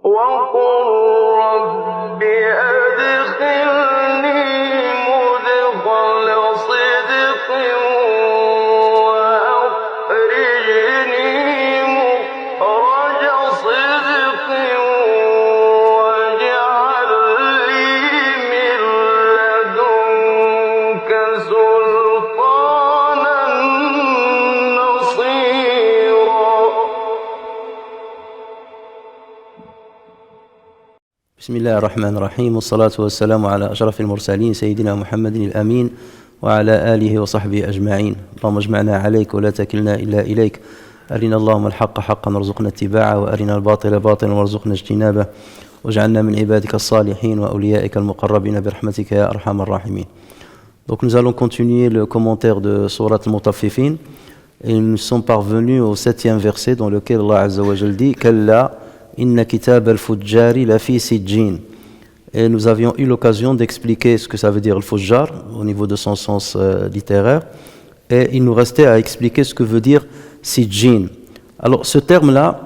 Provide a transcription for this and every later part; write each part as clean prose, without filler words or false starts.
وقل رب أدخلني مدخل صدق وأخرجني مخرج صدق واجعل لي من لدنك سلطانا نصيرا. بسم الله الرحمن الرحيم والصلاة والسلام على أشرف المرسلين سيدنا محمد الأمين وعلى آله وصحبه أجمعين. اللهم اجمعنا عليك ولا تكلنا إلا إليك. أرنا اللهم الحق حقا وارزقنا اتباعه وأرنا الباطل باطلا وارزقنا اجتنابه واجعلنا من عبادك الصالحين وأوليائك المقربين برحمتك يا أرحم الراحمين. Donc nous allons continuer le commentaire de Surat al-Mutaffifin et nous sommes parvenus au 7e verset dans lequel Allah Azza wa Jal dit Kalla inna kitab al-fujjari la fi sijjin. Et nous avions eu l'occasion d'expliquer ce que ça veut dire al-fujjar au niveau de son sens littéraire, et il nous restait à expliquer ce que veut dire sijjin. Alors ce terme-là,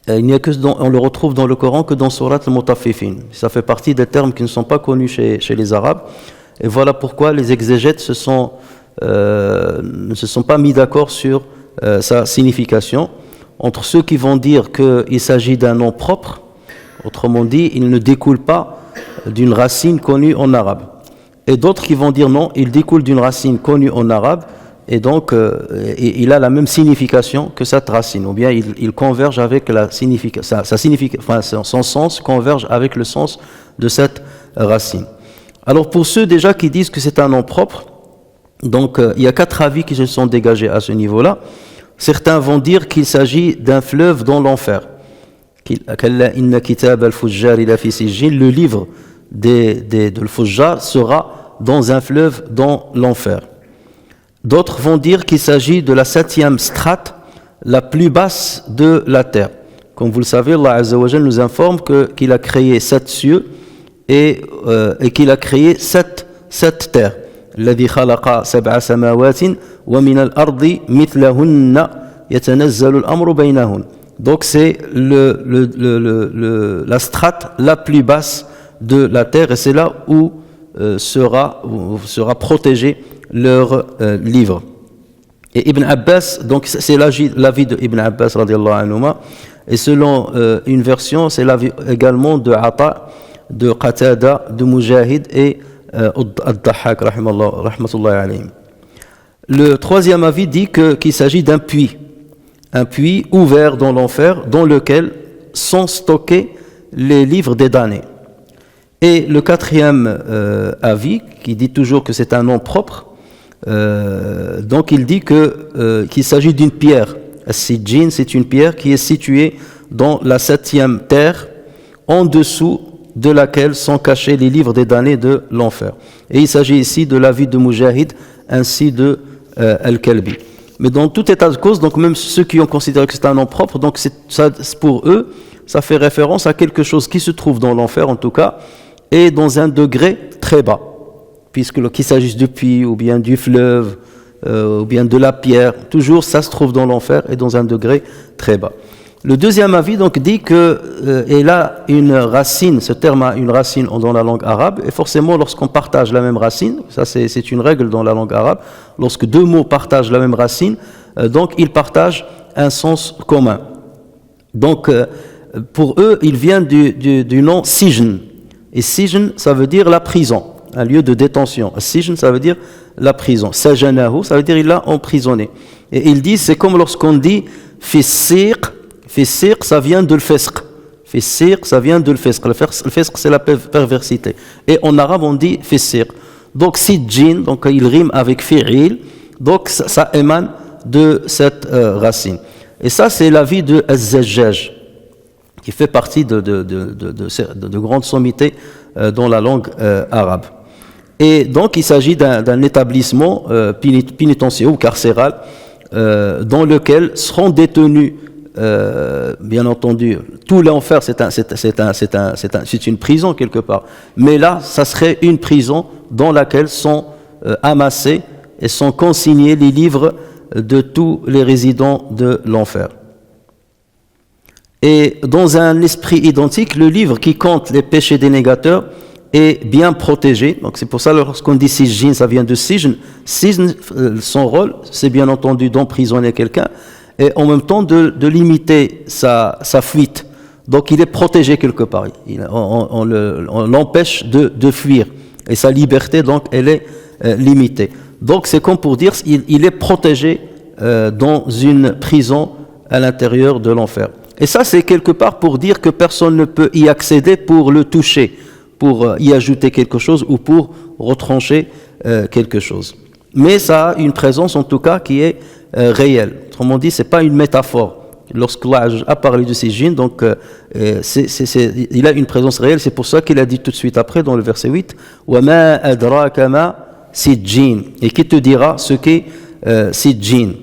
il n'y a que on le retrouve dans le Coran que dans Surat al-Mutaffifin. Ça fait partie des termes qui ne sont pas connus chez les Arabes, et voilà pourquoi les exégètes ne se sont pas mis d'accord sur sa signification. Entre ceux qui vont dire qu'il s'agit d'un nom propre, autrement dit, il ne découle pas d'une racine connue en arabe. Et d'autres qui vont dire non, il découle d'une racine connue en arabe, et donc il a la même signification que cette racine, ou bien il converge avec la signification, son sens converge avec le sens de cette racine. Alors pour ceux déjà qui disent que c'est un nom propre, donc il y a 4 avis qui se sont dégagés à ce niveau-là. Certains vont dire qu'il s'agit d'un fleuve dans l'enfer. Le livre de l'Fujjar sera dans un fleuve dans l'enfer. D'autres vont dire qu'il s'agit de la 7e strate, la plus basse de la terre. Comme vous le savez, Allah Azza wa Jal nous informe qu'il a créé 7 cieux et qu'il a créé 7 terres. الذي خلق 7 سماوات ومن الأرض مثلهن يتنزل الأمر بينهن. Donc c'est la strate la plus basse de la terre, et c'est là où sera protégé leur livre. Et Ibn Abbas, donc c'est l'avis de Ibn Abbas radiyallahu anhuma, et selon une version c'est l'avis également de Ata, de Qatada, de Mujahid et Ad-Dahhak rahmatullahi alayhim. Le 3e avis dit qu'il s'agit d'un puits ouvert dans l'enfer dans lequel sont stockés les livres des damnés. Et le 4e avis, qui dit toujours que c'est un nom propre, donc il dit qu'il s'agit d'une pierre. As-Sijjin, c'est une pierre qui est située dans la 7e terre, en dessous de laquelle sont cachés les livres des damnés de l'enfer. Et il s'agit ici de l'avis de Mujahid ainsi de Al-Kalbi. Mais dans tout état de cause, donc même ceux qui ont considéré que c'est un nom propre, donc pour eux, ça fait référence à quelque chose qui se trouve dans l'enfer en tout cas, et dans un degré très bas, puisque qu'il s'agisse du puits ou bien du fleuve ou bien de la pierre, toujours ça se trouve dans l'enfer et dans un degré très bas. Le 2e avis donc dit qu'il a une racine, ce terme a une racine dans la langue arabe, et forcément lorsqu'on partage la même racine, ça c'est une règle dans la langue arabe, lorsque 2 mots partagent la même racine, donc ils partagent un sens commun. Donc pour eux, il vient du nom Sijn, et Sijn ça veut dire la prison, un lieu de détention. Sijn ça veut dire la prison. Sajanahu ça veut dire il l'a emprisonné. Et ils disent, c'est comme lorsqu'on dit Fissiq, Fissiq, ça vient de l'fisq. Fissiq, ça vient de l'fisq. Le fisq, c'est la perversité. Et en arabe, on dit fissiq. Donc, sijjin, donc il rime avec fi'il. Donc, ça émane de cette racine. Et ça, c'est l'avis de Az-Zajjaj, qui fait partie de grandes sommités dans la langue arabe. Et donc, il s'agit d'un établissement pénitentiaire ou carcéral dans lequel seront détenus bien entendu, tout l'enfer c'est une prison quelque part, mais là ça serait une prison dans laquelle sont amassés et sont consignés les livres de tous les résidents de l'enfer. Et dans un esprit identique, le livre qui compte les péchés des négateurs est bien protégé. Donc c'est pour ça lorsqu'on dit sijjin, ça vient de sijn. Sijn, son rôle, c'est bien entendu d'emprisonner quelqu'un et en même temps de limiter sa fuite. Donc il est protégé quelque part. On l'empêche de fuir. Et sa liberté, donc, elle est limitée. Donc c'est comme pour dire, il est protégé dans une prison à l'intérieur de l'enfer. Et ça, c'est quelque part pour dire que personne ne peut y accéder pour le toucher, pour y ajouter quelque chose ou pour retrancher quelque chose. Mais ça a une présence, en tout cas, qui est réelle. Autrement dit, c'est pas une métaphore. Lorsqu'Allah a parlé de sijjin, donc il a une présence réelle. C'est pour ça qu'il a dit tout de suite après, dans le verset 8, « Wa ma adraka ma sijjin » et qui te dira ce qu'est sijjin.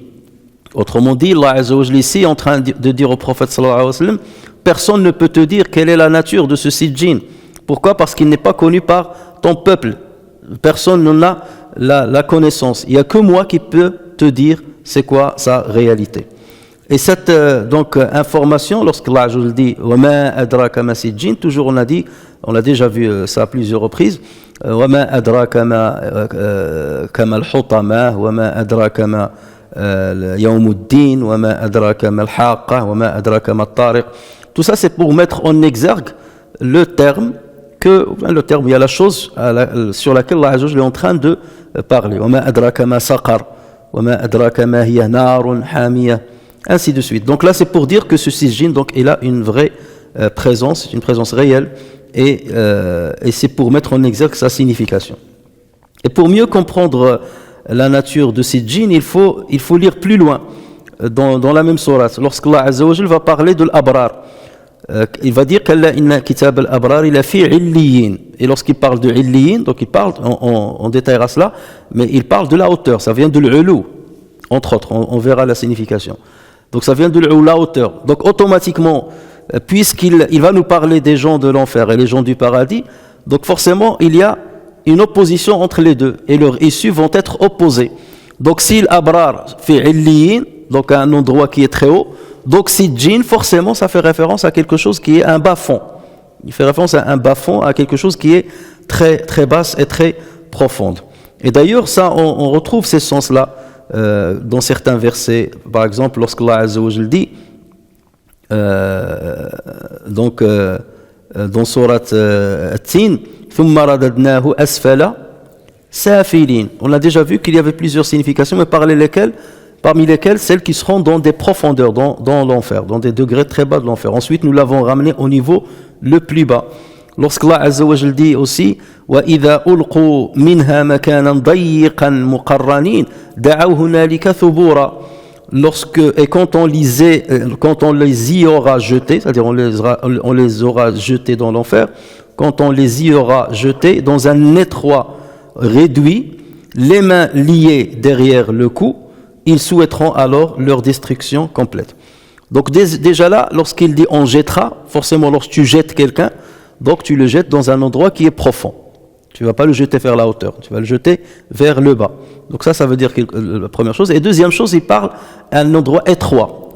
Autrement dit, Allah Azza wa Jalla ici est en train de dire au prophète sallallahu alayhi wa sallam, personne ne peut te dire quelle est la nature de ce sijjin. Pourquoi? Parce qu'il n'est pas connu par ton peuple. Personne n'en a la connaissance. Il n'y a que moi qui peux te dire c'est quoi sa réalité. Et cette information, lorsqu'Allah Azza wa Jalla dit wa ma adraka ma sijjin, toujours on a déjà vu ça à plusieurs reprises. Wa ma adraka ma kama al-hutama wa ma adraka ma يوم الدين وما أدراك ما الحاقة وما أدراك ما الطارق. Tout ça c'est pour mettre en exergue le terme, il y a la chose sur laquelle Allah Azza wa Jalla est en train de parler. وما أدراك ما سقر وما أدراك ما هي نار حامية, ainsi de suite. Donc là c'est pour dire que ce sijjin, donc il a une vraie présence, une présence réelle, et c'est pour mettre en exergue sa signification. Et pour mieux comprendre la nature de ces djinns, il faut lire plus loin dans la même sourate. Lorsqu'Allah Azza wa Jalla va parler de l'abrar, il va dire qu'Allah inna kitab al-abrar ila fi illiyin. Et lorsqu'il parle de illiyin, donc il parle, on détaillera cela, mais il parle de la hauteur, ça vient de l'ulu, entre autres, on verra la signification. Donc ça vient de l'ulu, la hauteur. Donc automatiquement, puisqu'il va nous parler des gens de l'enfer et les gens du paradis, donc forcément il y a une opposition entre les deux et leurs issues vont être opposées. Donc si l'abrar fait illiyin, donc à un endroit qui est très haut, donc si djinn, forcément ça fait référence à quelque chose qui est un bas-fond. Il fait référence à un bas-fond, à quelque chose qui est très très basse et très profonde. Et d'ailleurs ça on retrouve ces sens-là dans certains versets. Par exemple lorsqu'Allah Azza wa Jalla dit dans sourate At-Tin, ثم رددناه أسفل سافلين. On a déjà vu qu'il y avait plusieurs significations, mais parmi lesquelles celles qui seront dans des profondeurs, dans l'enfer, dans des degrés très bas de l'enfer. Ensuite, nous l'avons ramené au niveau le plus bas. Lorsqu'Allah Azza wa Jalla dit aussi وَإِذَا أُلْقُوا مِنْهَا مَكَانًا ضَيِّقًا مُقَرَّنِينَ دَعَوْا هُنَالِكَ ثُبُورًا. Quand on les y aura jetés, c'est-à-dire on les aura jetés dans l'enfer, quand on les y aura jetés dans un étroit réduit, les mains liées derrière le cou, ils souhaiteront alors leur destruction complète. Donc déjà là, lorsqu'il dit on jettera, forcément lorsque tu jettes quelqu'un, donc tu le jettes dans un endroit qui est profond. Tu ne vas pas le jeter vers la hauteur, tu vas le jeter vers le bas. Donc ça veut dire la première chose. Et deuxième chose, il parle à un endroit étroit.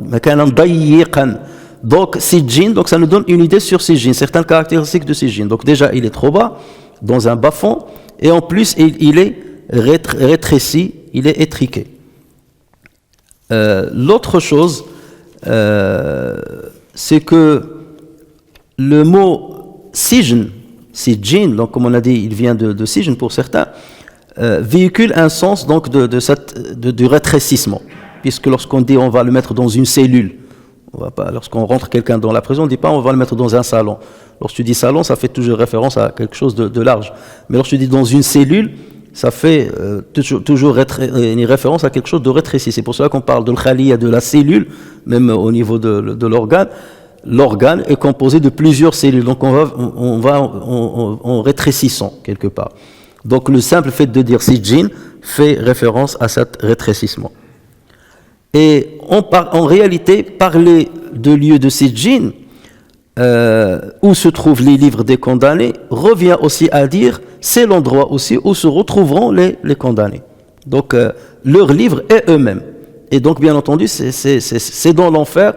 Donc sijjin, donc ça nous donne une idée sur sijjin, certaines caractéristiques de sijjin. Donc déjà, il est trop bas, dans un bas-fond, et en plus, il est rétréci, il est étriqué. L'autre chose, c'est que le mot sijn, sijjin, donc comme on a dit, il vient de sijn pour certains, véhicule un sens donc du rétrécissement, puisque lorsqu'on dit on va le mettre dans une cellule, lorsqu'on rentre quelqu'un dans la prison, on ne dit pas on va le mettre dans un salon. Lorsque tu dis salon, ça fait toujours référence à quelque chose de large. Mais lorsque tu dis dans une cellule, ça fait toujours une référence à quelque chose de rétréci. C'est pour cela qu'on parle de l'khaliya, de la cellule, même au niveau de l'organe. L'organe est composé de plusieurs cellules, donc on va en rétrécissant quelque part. Donc le simple fait de dire sijjin fait référence à cet rétrécissement. Et en réalité, parler de lieu de sijjin, où se trouvent les livres des condamnés, revient aussi à dire c'est l'endroit aussi où se retrouveront les condamnés. Donc leurs livres et eux-mêmes. Et donc bien entendu, c'est dans l'enfer.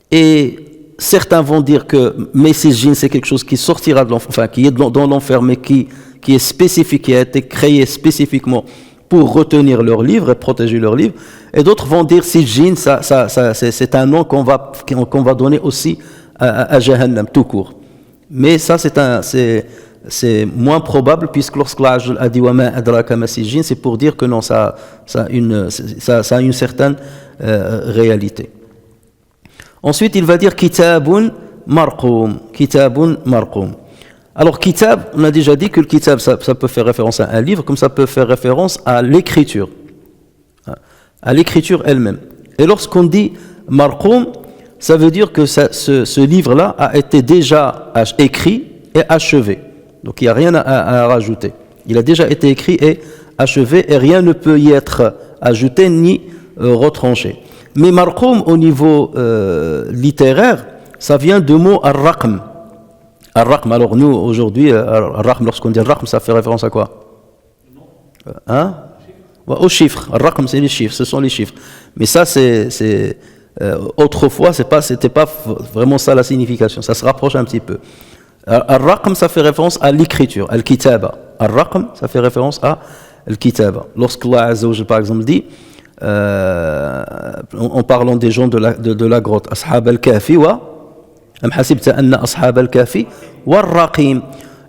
Et certains vont dire que Sijjin c'est quelque chose qui sortira de l'enfer, enfin qui est dans l'enfer, mais qui est spécifique, qui a été créé spécifiquement pour retenir leurs livres et protéger leurs livres. Et d'autres vont dire Sijjin, c'est un nom qu'on va donner aussi à Jahannam tout court. Mais ça c'est moins probable, puisque lorsque l'Ajl a dit Wama adraka ma Sijjin, c'est pour dire que non, ça a une certaine réalité. Ensuite, il va dire Kitabun marqoum. Kitabun marqoum. Alors, kitab, on a déjà dit que le kitab, ça peut faire référence à un livre, comme ça peut faire référence à l'écriture. À l'écriture elle-même. Et lorsqu'on dit marqoum, ça veut dire que ce livre-là a été déjà écrit et achevé. Donc il n'y a rien à rajouter. Il a déjà été écrit et achevé et rien ne peut y être ajouté ni retranché. Mais marqoum au niveau littéraire, ça vient du mot ar-raqm. Ar-raqm, alors nous aujourd'hui, ar-raqm, lorsqu'on dit ar-raqm, ça fait référence à quoi? Aux chiffres. Ar-raqm, c'est les chiffres, ce sont les chiffres. Mais ça, autrefois, c'était pas vraiment ça la signification, ça se rapproche un petit peu. Ar-raqm, ça fait référence à l'écriture, al-kitaba. Ar-raqm, ça fait référence à al-kitaba. Lorsque Allah Azza wa Jalla, par exemple, dit, en parlant des gens de la grotte, ashab al-kafi wa am hasibta anna ashab al-kafi wa ar-raqim.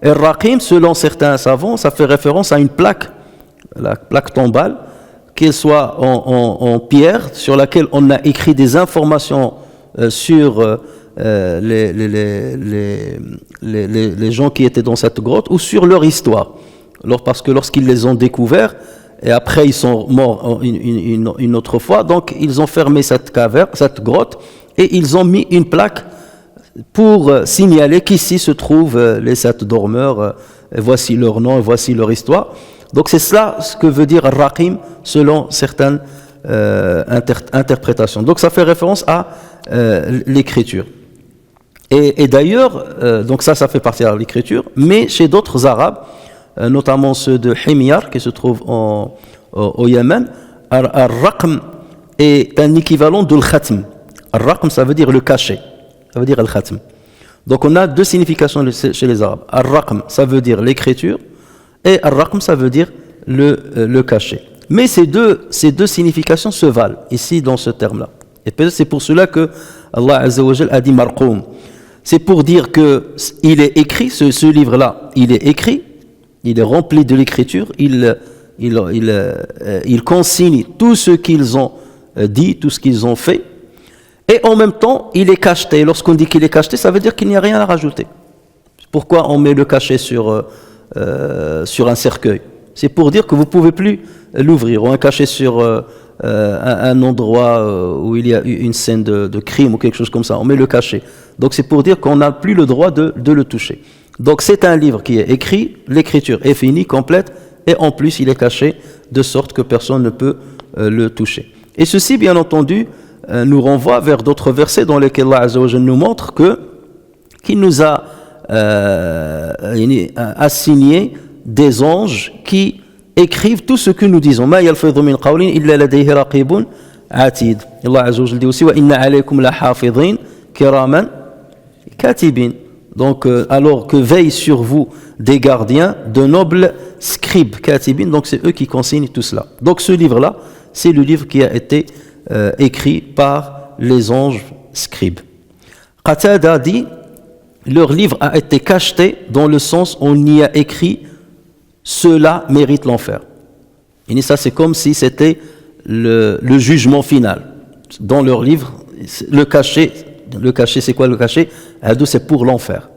Et ar-raqim, selon certains savants, ça fait référence à une plaque, la plaque tombale, qu'elle soit en pierre, sur laquelle on a écrit des informations sur les gens qui étaient dans cette grotte, ou sur leur histoire. Parce que lorsqu'ils les ont découverts, et après ils sont morts une autre fois, donc ils ont fermé cette grotte, et ils ont mis une plaque pour signaler qu'ici se trouvent les 7 dormeurs, et voici leur nom, et voici leur histoire. Donc c'est cela ce que veut dire Raqim selon certaines interprétations. Donc ça fait référence à l'écriture. Et d'ailleurs, donc ça fait partie de l'écriture, mais chez d'autres Arabes, notamment ceux de Himyar qui se trouvent au Yémen, Ar-Raqm est un équivalent de l'Khatm. Ar-Raqm, ça veut dire le cachet, ça veut dire Al-Khatm. Donc on a 2 significations chez les Arabes. Ar-Raqm, ça veut dire l'écriture, et Ar-Raqm, ça veut dire le cachet. Mais ces deux significations se valent ici dans ce terme-là. Et peut-être c'est pour cela que Allah Azza wa Jal a dit Marqoum. C'est pour dire que il est écrit, ce livre-là, il est écrit, il est rempli de l'écriture, il consigne tout ce qu'ils ont dit, tout ce qu'ils ont fait, et en même temps, il est cacheté. Lorsqu'on dit qu'il est cacheté, ça veut dire qu'il n'y a rien à rajouter. Pourquoi on met le cachet sur un cercueil? C'est pour dire que vous ne pouvez plus l'ouvrir, ou un cachet sur un endroit où il y a eu une scène de crime ou quelque chose comme ça, on met le cachet. Donc c'est pour dire qu'on n'a plus le droit de le toucher. Donc c'est un livre qui est écrit, l'écriture est finie, complète, et en plus il est caché de sorte que personne ne peut le toucher. Et ceci, bien entendu, nous renvoie vers d'autres versets dans lesquels Allah Azza wa Jalla nous montre qu'il nous a assigné des anges qui écrivent tout ce que nous disons. Ma yalfidhu min qawlin illa ladayhi raqibun atid. Allah Azza wa Jalla dit aussi wa inna alaykum la hafidhin kiraman katibin. Donc alors que veillent sur vous des gardiens, de nobles scribes katibin. Donc c'est eux qui consignent tout cela. Donc ce livre-là, c'est le livre qui a été écrit par les anges scribes. Qatada dit leur livre a été cacheté dans le sens où on y a écrit cela mérite l'enfer. Et ça, c'est comme si c'était le jugement final. Dans leur livre, le cachet, c'est quoi le cachet? Adou, c'est pour l'enfer.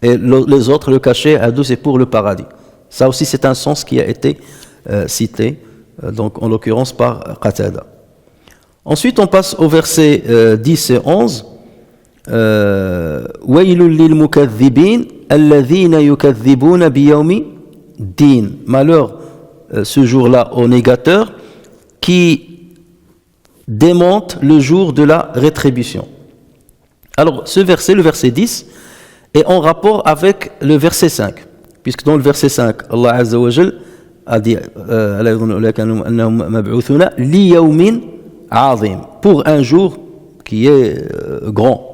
Et les autres, le cachet, Adou, c'est pour le paradis. Ça aussi, c'est un sens qui a été cité, donc en l'occurrence par Qatada. Ensuite, on passe au verset 10 et 11. Waylul lil mukaththibin alladhina yukaththibuna biyawmi din. Malheur ce jour-là aux négateurs qui démentent le jour de la rétribution. Alors ce verset, le verset 10, est en rapport avec le verset 5, puisque dans le verset 5, Allah Azza wa Jal a dit li yawmin azim, pour un jour qui est grand.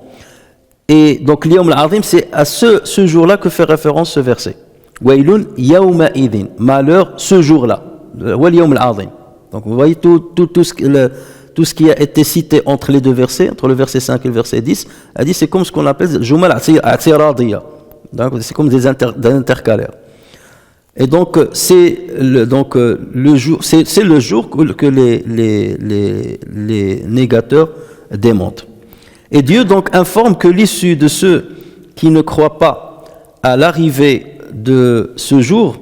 Et donc, l'Yawm al-Azim, c'est à ce jour-là que fait référence ce verset. Wailun yawma idin. Malheur ce jour-là. Wal Yawm al-Azim. Donc, vous voyez tout ce qui a été cité entre les deux versets, entre le verset 5 et le verset 10, a dit c'est comme ce qu'on appelle Jumal Atiradiyya. Donc, c'est comme des intercalaires. Et donc, c'est le jour que les négateurs démentent. Et Dieu donc informe que l'issue de ceux qui ne croient pas à l'arrivée de ce jour,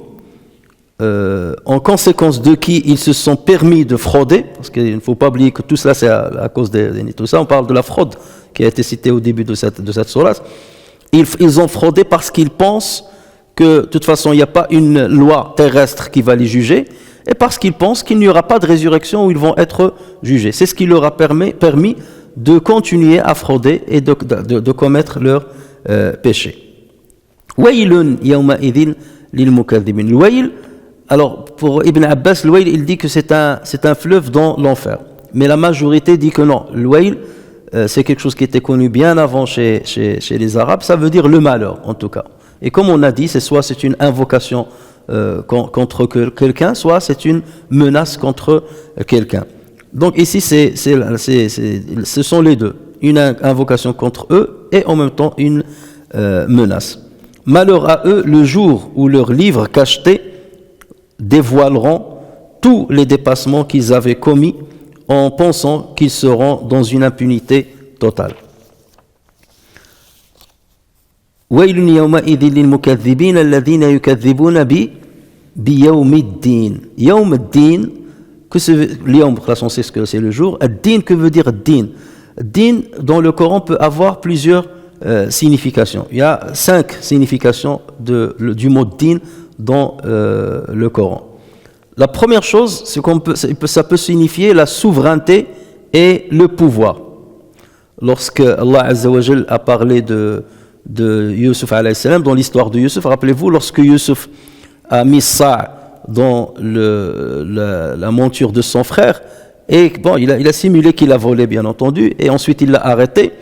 en conséquence de qui ils se sont permis de frauder, parce qu'il ne faut pas oublier que tout cela c'est à cause de tout ça, on parle de la fraude qui a été citée au début de cette sourate. Ils ont fraudé parce qu'ils pensent que de toute façon il n'y a pas une loi terrestre qui va les juger, et parce qu'ils pensent qu'il n'y aura pas de résurrection où ils vont être jugés. C'est ce qui leur a permis de continuer à frauder et de commettre leurs péchés. Wailun yawma idhin lil mukaththibin. L'Wail, alors pour Ibn Abbas, l'Wail il dit que c'est un fleuve dans l'enfer. Mais la majorité dit que non. L'Wail, c'est quelque chose qui était connu bien avant chez les Arabes. Ça veut dire le malheur en tout cas. Et comme on a dit, soit c'est une invocation contre quelqu'un, soit c'est une menace contre quelqu'un. Donc ici, ce sont les deux. Une invocation contre eux et en même temps une menace. Malheur à eux le jour où leurs livres cachetés dévoileront tous les dépassements qu'ils avaient commis en pensant qu'ils seront dans une impunité totale. وَيْلٌ يَوْمَئِذٍ لِلْمُكَذِّبِينَ الَّذِينَ يُكَذِّبُونَ بِيَوْمِ الدِّينِ. يَوْمِ الدِّينِ, l'yawm, on sait ce que c'est le jour. Ad-din, que veut dire ad-din? Din, dans le Coran, peut avoir plusieurs significations. Il y a 5 significations du mot din dans le Coran. La première chose, c'est ça peut signifier la souveraineté et le pouvoir. Lorsque Allah Azza wa Jal a parlé de Yusuf alayhi salam, dans l'histoire de Yusuf, rappelez-vous, lorsque Yusuf a mis Sa' dans la monture de son frère, et bon, il a simulé qu'il a volé, bien entendu, et ensuite il l'a arrêté.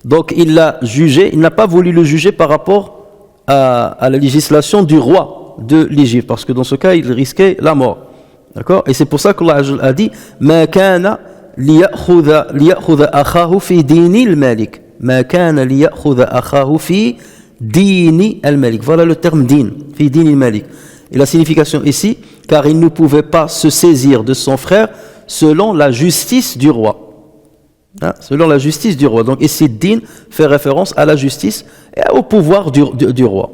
Donc il l'a jugé, il n'a pas voulu le juger par rapport à la législation du roi de l'Égypte, parce que dans ce cas il risquait la mort. D'accord? Et c'est pour ça qu'Allah a dit Ma kana liya'khudha akhahu fi dini al-malik. Ma kana liya'khudha akhahu fi dini al-malik. Voilà le terme din, fi dini al-malik. Et la signification ici, car il ne pouvait pas se saisir de son frère selon la justice du roi. Hein, selon la justice du roi. Donc ici, din fait référence à la justice et au pouvoir du roi.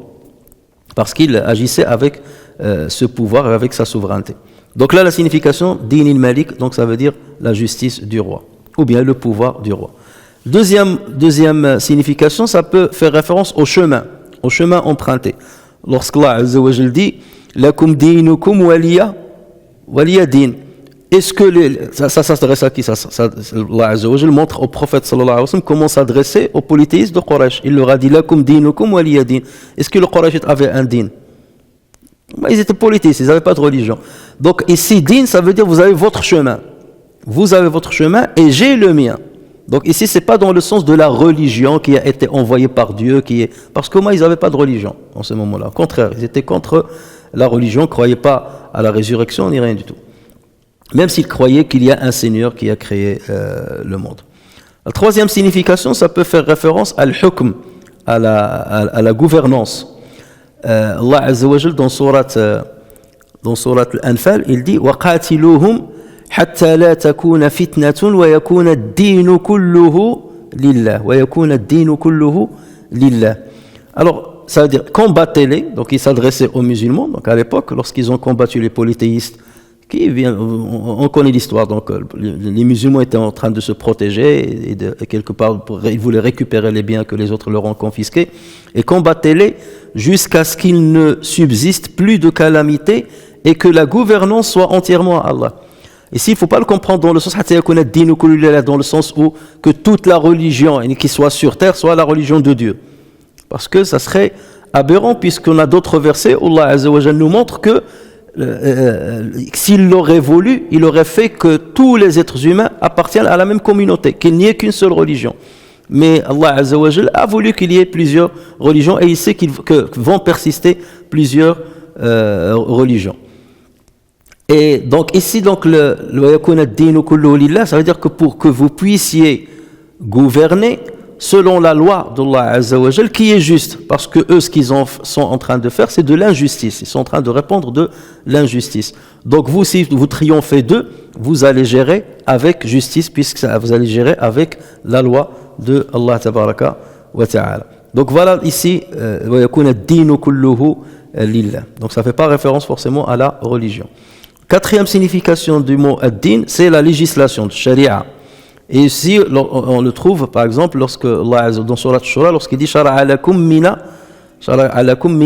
Parce qu'il agissait avec ce pouvoir et avec sa souveraineté. Donc là, la signification, din il-malik, donc ça veut dire la justice du roi. Ou bien le pouvoir du roi. Deuxième signification, ça peut faire référence au chemin emprunté. Lorsqu'Allah Azza wa Jal dit Lakum dinukum waliya din. Est-ce que ça s'adresse à qui? Allah Azza wa Jal montre au prophète sallallahu alayhi wa sallam comment s'adresser aux polythéistes de Quraysh. Il leur a dit Lakum dinukum waliya din. Est-ce que le Quraysh avait un din? Ils étaient polythéistes, ils n'avaient pas de religion. Donc ici, din, ça veut dire vous avez votre chemin. Vous avez votre chemin et j'ai le mien. Donc ici, c'est pas dans le sens de la religion qui a été envoyée par Dieu, parce que moi, ils n'avaient pas de religion en ce moment-là. Au contraire, ils étaient contre la religion, ne croyaient pas à la résurrection ni rien du tout. Même s'ils croyaient qu'il y a un Seigneur qui a créé le monde. La troisième signification, ça peut faire référence à l'hukm, à la gouvernance. Allah Azza wa Jal dans surat Al-Anfal, il dit وَقَاتِلُوهُمْ حتى لا تكون فتنة ويكون الدين كله لله ويكون الدين كله لله. Alors, ça veut dire combattez-les. Donc, ils s'adressaient aux musulmans. Donc, à l'époque, lorsqu'ils ont combattu les polythéistes, on connaît l'histoire. Donc, les musulmans étaient en train de se protéger et quelque part, ils voulaient récupérer les biens que les autres leur ont confisqués. Et combattez-les jusqu'à ce qu'il ne subsiste plus de calamité et que la gouvernance soit entièrement à Allah. Ici, il ne faut pas le comprendre dans le sens où que toute la religion qui soit sur terre soit la religion de Dieu. Parce que ça serait aberrant puisqu'on a d'autres versets où Allah Azza wa Jalla nous montre que s'il l'aurait voulu, il aurait fait que tous les êtres humains appartiennent à la même communauté, qu'il n'y ait qu'une seule religion. Mais Allah Azza wa Jal a voulu qu'il y ait plusieurs religions et il sait que vont persister plusieurs religions. Et donc ici, donc, le وَيَكُونَ الدِّينُ كُلُّهُ لِلَّهِ, ça veut dire que pour que vous puissiez gouverner selon la loi d'Allah Azza wa Jal, qui est juste, parce que eux, ce qu'ils sont en train de faire, c'est de l'injustice. Ils sont en train de répandre de l'injustice. Donc vous, si vous triomphez d'eux, vous allez gérer avec justice, puisque vous allez gérer avec la loi de Allah Tabaraka wa Ta'ala. Donc voilà ici, وَيَكُونَ الدِّينُ كُلُّهُ لِلَّهِ. Donc ça ne fait pas référence forcément à la religion. Quatrième signification du mot ad-din, c'est la législation, sharia. Et ici, on le trouve par exemple lorsque Allah dans Surat Shura, lorsqu'il dit shara'a lakum min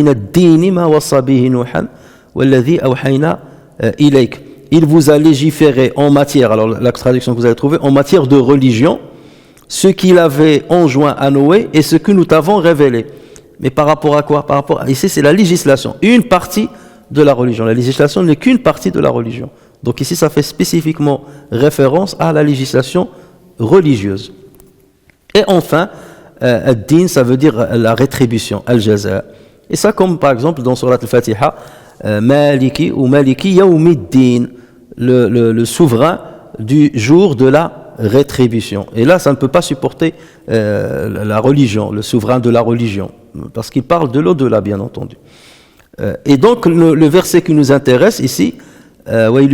ad-din ma wassa bihi Nuhan walladhi awhayna ilayk. Il vous a légiféré en matière, alors la traduction que vous avez trouvée, en matière de religion, ce qu'il avait enjoint à Noé et ce que nous t'avons révélé. Mais par rapport à quoi? Par rapport ici, c'est la législation, une partie de la religion. La législation n'est qu'une partie de la religion. Donc ici, ça fait spécifiquement référence à la législation religieuse. Et enfin, ad-din, ça veut dire la rétribution, al-jaza. Et ça, comme par exemple dans Surat al-Fatiha, Maliki ou Maliki Yawmiddin, le souverain du jour de la rétribution. Et là, ça ne peut pas supporter la religion, le souverain de la religion, parce qu'il parle de l'au-delà, bien entendu. Et donc, le verset qui nous intéresse ici, donc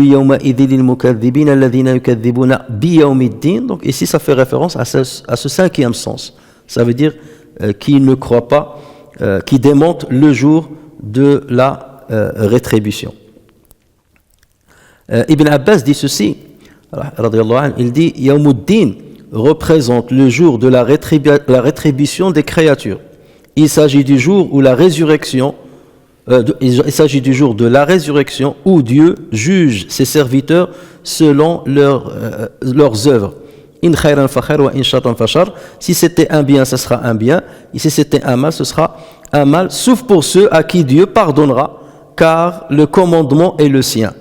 ici, ça fait référence à ce cinquième sens. Ça veut dire qui ne croit pas, qui démonte le jour de la rétribution. Ibn Abbas dit ceci, il dit Yawmuddin représente le jour de la rétribution des créatures. Il s'agit du jour où la résurrection, il s'agit du jour de la résurrection où Dieu juge ses serviteurs selon leurs œuvres. In khayran fa khayr wa in sharran fa shar. Si c'était un bien, ce sera un bien, et si c'était un mal, ce sera un mal, sauf pour ceux à qui Dieu pardonnera, car le commandement est le sien.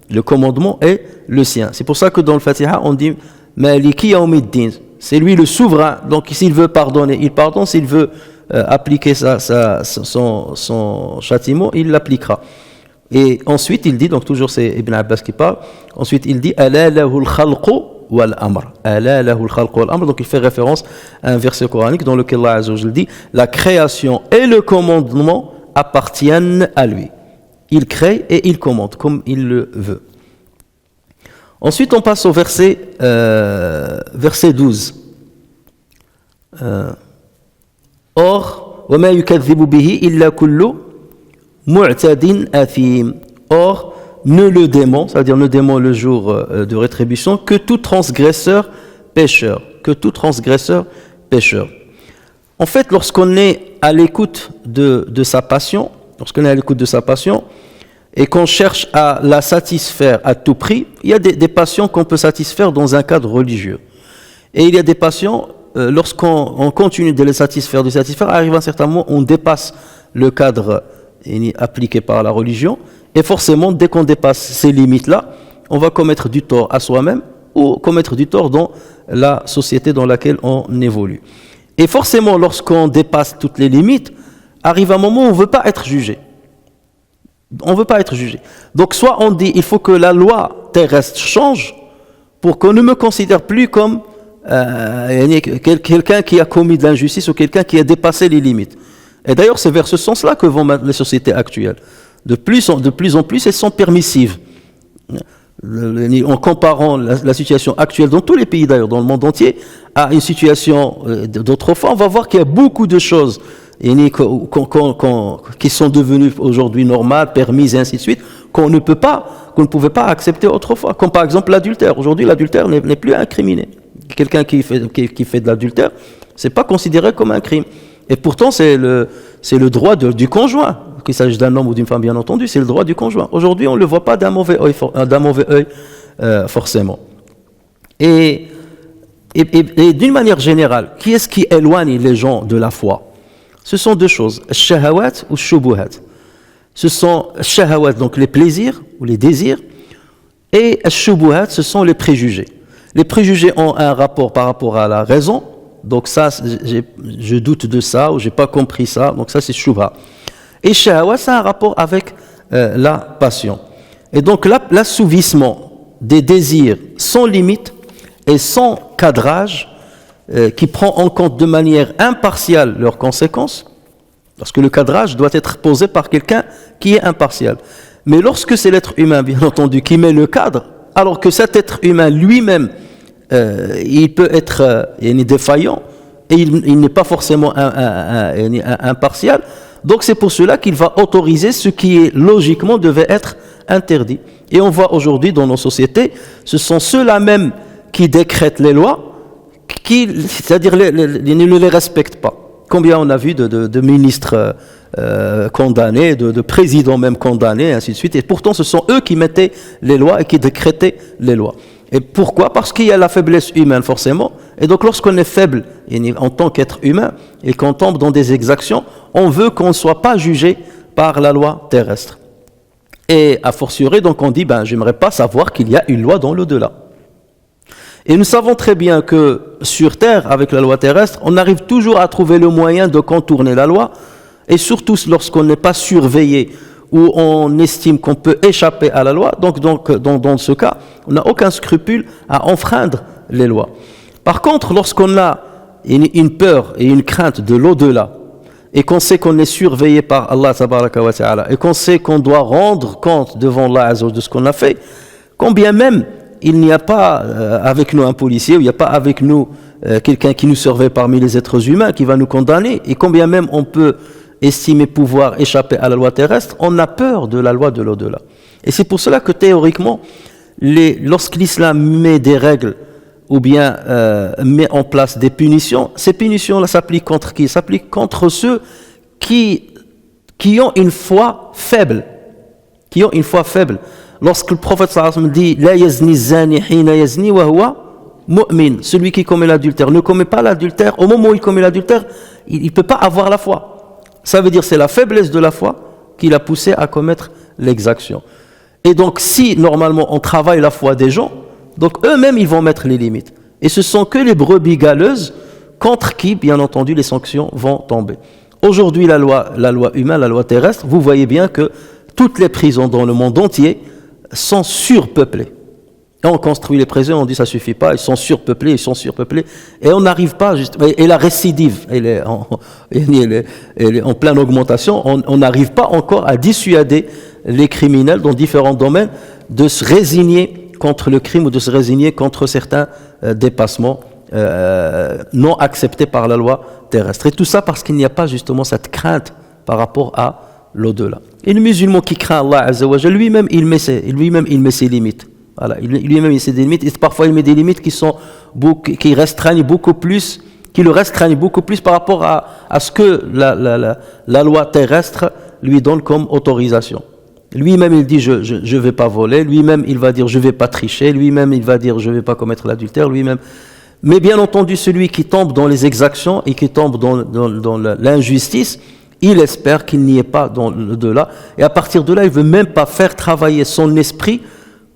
Le commandement est le sien. C'est pour ça que dans le Fatiha, on dit Maliki Yawmiddin. C'est lui le souverain. Donc s'il veut pardonner, il pardonne. S'il veut appliquer son châtiment, il l'appliquera. Et ensuite, il dit, donc toujours c'est Ibn Abbas qui parle, ensuite il dit Ala lahul khalqu wal amr. Ala lahul khalqu wal amr. Donc il fait référence à un verset coranique dans lequel Allah Azza wa Jalla dit la création et le commandement appartiennent à lui. Il crée et il commande comme il le veut. Ensuite, on passe au verset 12. Or, وَمَا يُكَذِّبُ بِهِ إِلَّا كُلُّ مُعْتَدٍ أَثِيمٍ. Or, ne le dément, c'est-à-dire ne dément le jour de rétribution, que tout transgresseur pécheur. Que tout transgresseur pécheur. En fait, lorsqu'on est à l'écoute de sa passion, et qu'on cherche à la satisfaire à tout prix, il y a des passions qu'on peut satisfaire dans un cadre religieux. Et il y a des passions, lorsqu'on continue de les satisfaire, arrive un certain moment, on dépasse le cadre appliqué par la religion, et forcément, dès qu'on dépasse ces limites-là, on va commettre du tort à soi-même, ou commettre du tort dans la société dans laquelle on évolue. Et forcément, lorsqu'on dépasse toutes les limites, arrive un moment où on ne veut pas être jugé. On ne veut pas être jugé. Donc soit on dit il faut que la loi terrestre change pour qu'on ne me considère plus comme quelqu'un qui a commis de l'injustice ou quelqu'un qui a dépassé les limites. Et d'ailleurs c'est vers ce sens-là que vont les sociétés actuelles. De plus en plus elles sont permissives. En comparant la situation actuelle dans tous les pays d'ailleurs, dans le monde entier, à une situation d'autrefois, on va voir qu'il y a beaucoup de choses qui sont devenues aujourd'hui normales, permises et ainsi de suite, qu'on ne pouvait pas accepter autrefois. Comme par exemple l'adultère. Aujourd'hui, l'adultère n'est plus incriminé. Quelqu'un qui fait de l'adultère, c'est pas considéré comme un crime. Et pourtant, c'est le droit du conjoint, qu'il s'agisse d'un homme ou d'une femme, bien entendu, c'est le droit du conjoint. Aujourd'hui, on ne le voit pas d'un mauvais œil, forcément. Et d'une manière générale, qui est-ce qui éloigne les gens de la foi? Ce sont deux choses, shahawat ou shubuhat. Ce sont shahawat, donc les plaisirs ou les désirs, et shubuhat, ce sont les préjugés. Les préjugés ont un rapport par rapport à la raison, Donc ça, je doute de ça, ou j'ai pas compris ça, donc ça c'est shubha. Et shahwa, ça a un rapport avec la passion. Et donc l'assouvissement des désirs sans limite et sans cadrage, qui prend en compte de manière impartiale leurs conséquences, parce que le cadrage doit être posé par quelqu'un qui est impartial. Mais lorsque c'est l'être humain, bien entendu, qui met le cadre, alors que cet être humain lui-même, il peut être défaillant, et il n'est pas forcément impartial, donc c'est pour cela qu'il va autoriser ce qui logiquement devait être interdit. Et on voit aujourd'hui dans nos sociétés, ce sont ceux-là même qui décrètent les lois, c'est-à-dire ils ne les respectent pas. Combien on a vu de ministres condamnés, de présidents même condamnés, et ainsi de suite. Et pourtant, ce sont eux qui mettaient les lois et qui décrétaient les lois. Et pourquoi? Parce qu'il y a la faiblesse humaine, forcément. Et donc, lorsqu'on est faible en tant qu'être humain et qu'on tombe dans des exactions, on veut qu'on ne soit pas jugé par la loi terrestre. Et a fortiori, donc on dit, j'aimerais pas savoir qu'il y a une loi dans l'au-delà. Et nous savons très bien que sur Terre, avec la loi terrestre, on arrive toujours à trouver le moyen de contourner la loi, et surtout lorsqu'on n'est pas surveillé, ou on estime qu'on peut échapper à la loi, donc dans ce cas, on n'a aucun scrupule à enfreindre les lois. Par contre, lorsqu'on a une peur et une crainte de l'au-delà, et qu'on sait qu'on est surveillé par Allah tabaraka wa ta'ala, et qu'on sait qu'on doit rendre compte devant Allah azza wa jalla de ce qu'on a fait, combien même il n'y a pas avec nous un policier, ou il n'y a pas avec nous quelqu'un qui nous surveille parmi les êtres humains qui va nous condamner, et combien même on peut estimer pouvoir échapper à la loi terrestre, on a peur de la loi de l'au-delà. Et c'est pour cela que théoriquement, lorsque l'islam met des règles ou bien met en place des punitions, ces punitions-là s'appliquent contre qui? S'appliquent contre ceux qui ont une foi faible. Qui ont une foi faible. Lorsque le prophète sallallahu alayhi wa sallam dit « La yazni zani hina yazni wa huwa mu'min » celui qui commet l'adultère ne commet pas l'adultère. Au moment où il commet l'adultère, il ne peut pas avoir la foi. Ça veut dire que c'est la faiblesse de la foi qui l'a poussé à commettre l'exaction. Et donc si normalement on travaille la foi des gens, donc eux-mêmes ils vont mettre les limites. Et ce sont que les brebis galeuses contre qui, bien entendu, les sanctions vont tomber. Aujourd'hui, la loi humaine, la loi terrestre, vous voyez bien que toutes les prisons dans le monde entier sont surpeuplées. Et on construit les prisons, on dit ça suffit pas, ils sont surpeuplés, et on n'arrive pas, et la récidive, elle est en pleine augmentation, on n'arrive pas encore à dissuader les criminels dans différents domaines de se résigner contre le crime ou de se résigner contre certains dépassements non acceptés par la loi terrestre. Et tout ça parce qu'il n'y a pas justement cette crainte par rapport à l'au-delà. Et le musulman qui craint Allah Azza wa Jalla, lui-même il met ses limites. Voilà, lui-même il met des limites, et parfois il met des limites qui le restreignent beaucoup plus par rapport à ce que la loi terrestre lui donne comme autorisation. Lui-même il dit je vais pas voler, lui-même il va dire je vais pas tricher, lui-même il va dire je vais pas commettre l'adultère, lui-même. Mais bien entendu, celui qui tombe dans les exactions et qui tombe dans l'injustice, il espère qu'il n'y ait pas dans l'au-delà, et à partir de là il veut même pas faire travailler son esprit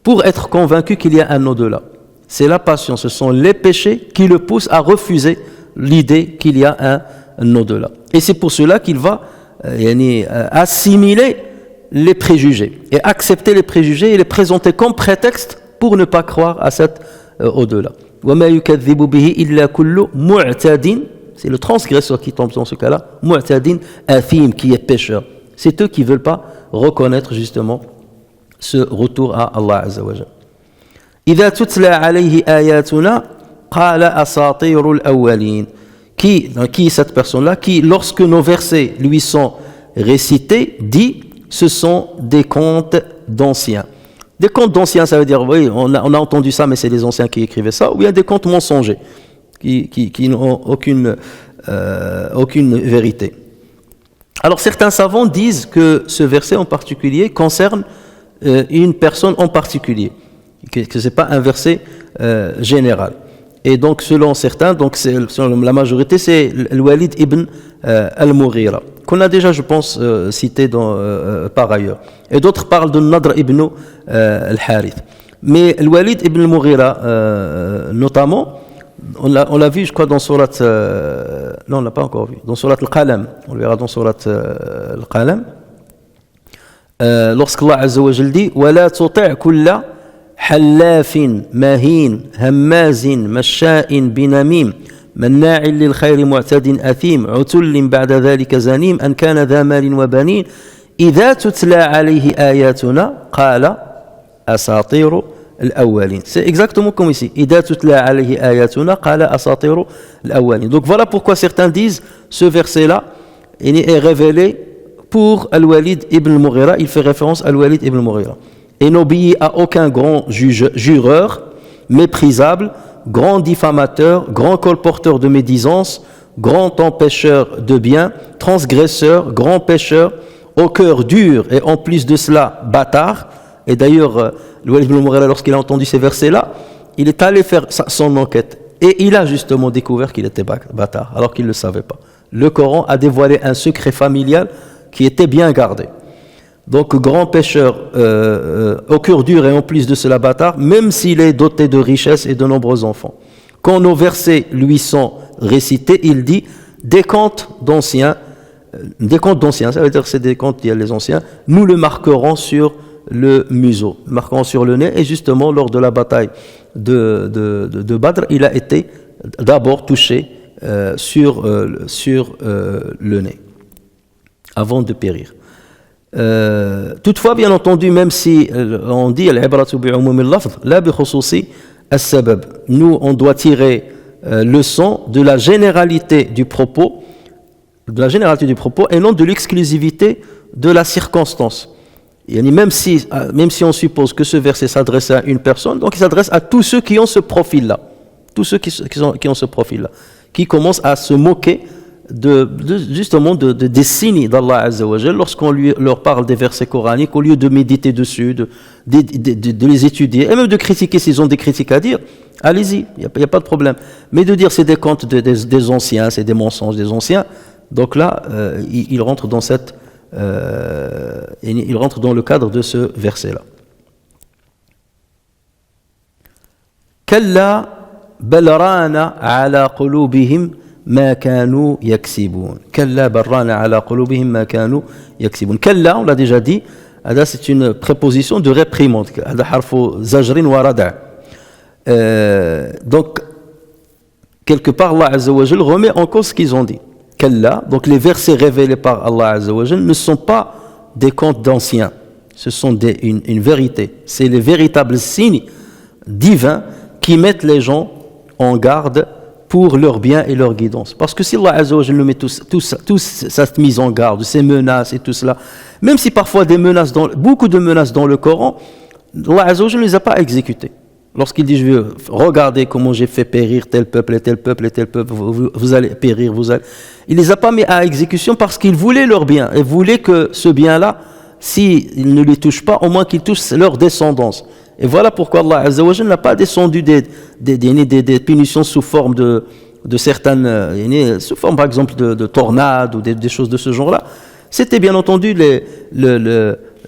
pour être convaincu qu'il y a un au-delà. C'est la passion, ce sont les péchés qui le poussent à refuser l'idée qu'il y a un au-delà. Et c'est pour cela qu'il va assimiler les préjugés et accepter les préjugés et les présenter comme prétexte pour ne pas croire à cet au-delà. وَمَا يُكَذِّبُ بِهِ إِلَّا كُلُّ مُعْتَدٍ, c'est le transgresseur qui tombe dans ce cas-là, mu'tadin athim, qui est pécheur. C'est eux qui ne veulent pas reconnaître justement ce retour à Allah Azza wa Jalla. إِذَا تُتْلَى عَلَيْهِ آيَاتُنَا قَالَ أَسَاطِيرُ الْأَوَّلِينَ. Qui est cette personne-là qui, lorsque nos versets lui sont récités, dit ce sont des contes d'anciens. Des contes d'anciens, ça veut dire, oui, on a entendu ça, mais c'est les anciens qui écrivaient ça, ou bien des contes mensongers, qui n'ont aucune vérité. Alors certains savants disent que ce verset en particulier concerne une personne en particulier, que ce n'est pas un verset général. Et donc selon certains, selon la majorité, c'est Al-Walid ibn al-Mughira, qu'on a déjà, je pense, cité par ailleurs. Et d'autres parlent de Nadr ibn al-Harith. Mais Al-Walid ibn al-Mughira, notamment, on l'a vu, je crois, dans Surat... non, on l'a pas encore vu. Dans Surat Al-Qalam. On le verra dans Surat Al-Qalam. Lorsqu'Allah Azza wa Jal dit وَلَا تُطِعْ كُلَّ حَلَّافٍ مَهِينٍ هَمَّازٍ مَشَّاءٍ بِنَمِيمٍ مناع للخير معتد أثيم عتل بعد ذلك زنيم أن كان ذا مال وبنين إذا تتلى عليه آياتنا قال أساطير الأولين. C'est exactement comme ici. إذا تتلى عليه آياتنا قال أساطير الأولين. Donc voilà pourquoi certains disent ce verset-là est révélé pour Al-Walid ibn al-Mughira. Il fait référence à Al-Walid ibn al-Mughira. Et n'obéit à aucun grand jureur méprisable, grand diffamateur, grand colporteur de médisance, grand empêcheur de bien, transgresseur, grand pécheur, au cœur dur et en plus de cela, bâtard. Et d'ailleurs, le Walid ibn al-Mughira, lorsqu'il a entendu ces versets-là, il est allé faire son enquête. Et il a justement découvert qu'il était bâtard, alors qu'il ne le savait pas. Le Coran a dévoilé un secret familial qui était bien gardé. Donc, grand pécheur, au cœur dur et en plus de cela bâtard, même s'il est doté de richesses et de nombreux enfants. Quand nos versets lui sont récités, il dit des contes d'anciens, ça veut dire que c'est des contes, il y a les anciens, nous le marquerons sur le museau, le marquerons sur le nez, et justement, lors de la bataille de Badr, il a été d'abord touché sur le nez, avant de périr. Toutefois, bien entendu, même si on dit nous, on doit tirer leçon de la généralité du propos, et non de l'exclusivité de la circonstance. Et même si on suppose que ce verset s'adresse à une personne, donc il s'adresse à tous ceux qui ont ce profil-là, tous ceux qui ont ce profil-là, qui commencent à se moquer justement des signes d'Allah Azza wa Jal lorsqu'on leur parle des versets coraniques, au lieu de méditer dessus, de les étudier, et même de critiquer s'ils ont des critiques à dire, allez-y, il n'y a pas de problème. Mais de dire c'est des contes des anciens, c'est des mensonges des anciens, donc là, il rentre dans le cadre de ce verset-là. Kalla bal rana ala qulubihim ما كانوا يكسبون كلا بران على قلوبهم ما كانوا يكسبون كلا on l'a déjà dit c'est une préposition de réprimande هذا حرف زجر وردع donc quelque part Allah Azza wa Jal remet en cause ce qu'ils ont dit كلا, donc les versets révélés par Allah Azza wa Jal ne sont pas des contes d'anciens, ce sont une vérité, c'est les véritables signes divins qui mettent les gens en garde pour leur bien et leur guidance. Parce que si Allah Azza wa Jal nous met tout cette mise en garde, ces menaces et tout cela, même si parfois beaucoup de menaces dans le Coran, Allah Azza wa Jal ne les a pas exécutées. Lorsqu'il dit, je vais regarder comment j'ai fait périr tel peuple et tel peuple et tel peuple, vous allez périr, il ne les a pas mis à exécution parce qu'il voulait leur bien, et voulait que ce bien-là, s'il ne les touche pas, au moins qu'il touche leur descendance. Et voilà pourquoi Allah Azza wa Jal n'a pas descendu des punitions sous forme de certaines, sous forme par exemple de tornades ou des choses de ce genre-là. C'était bien entendu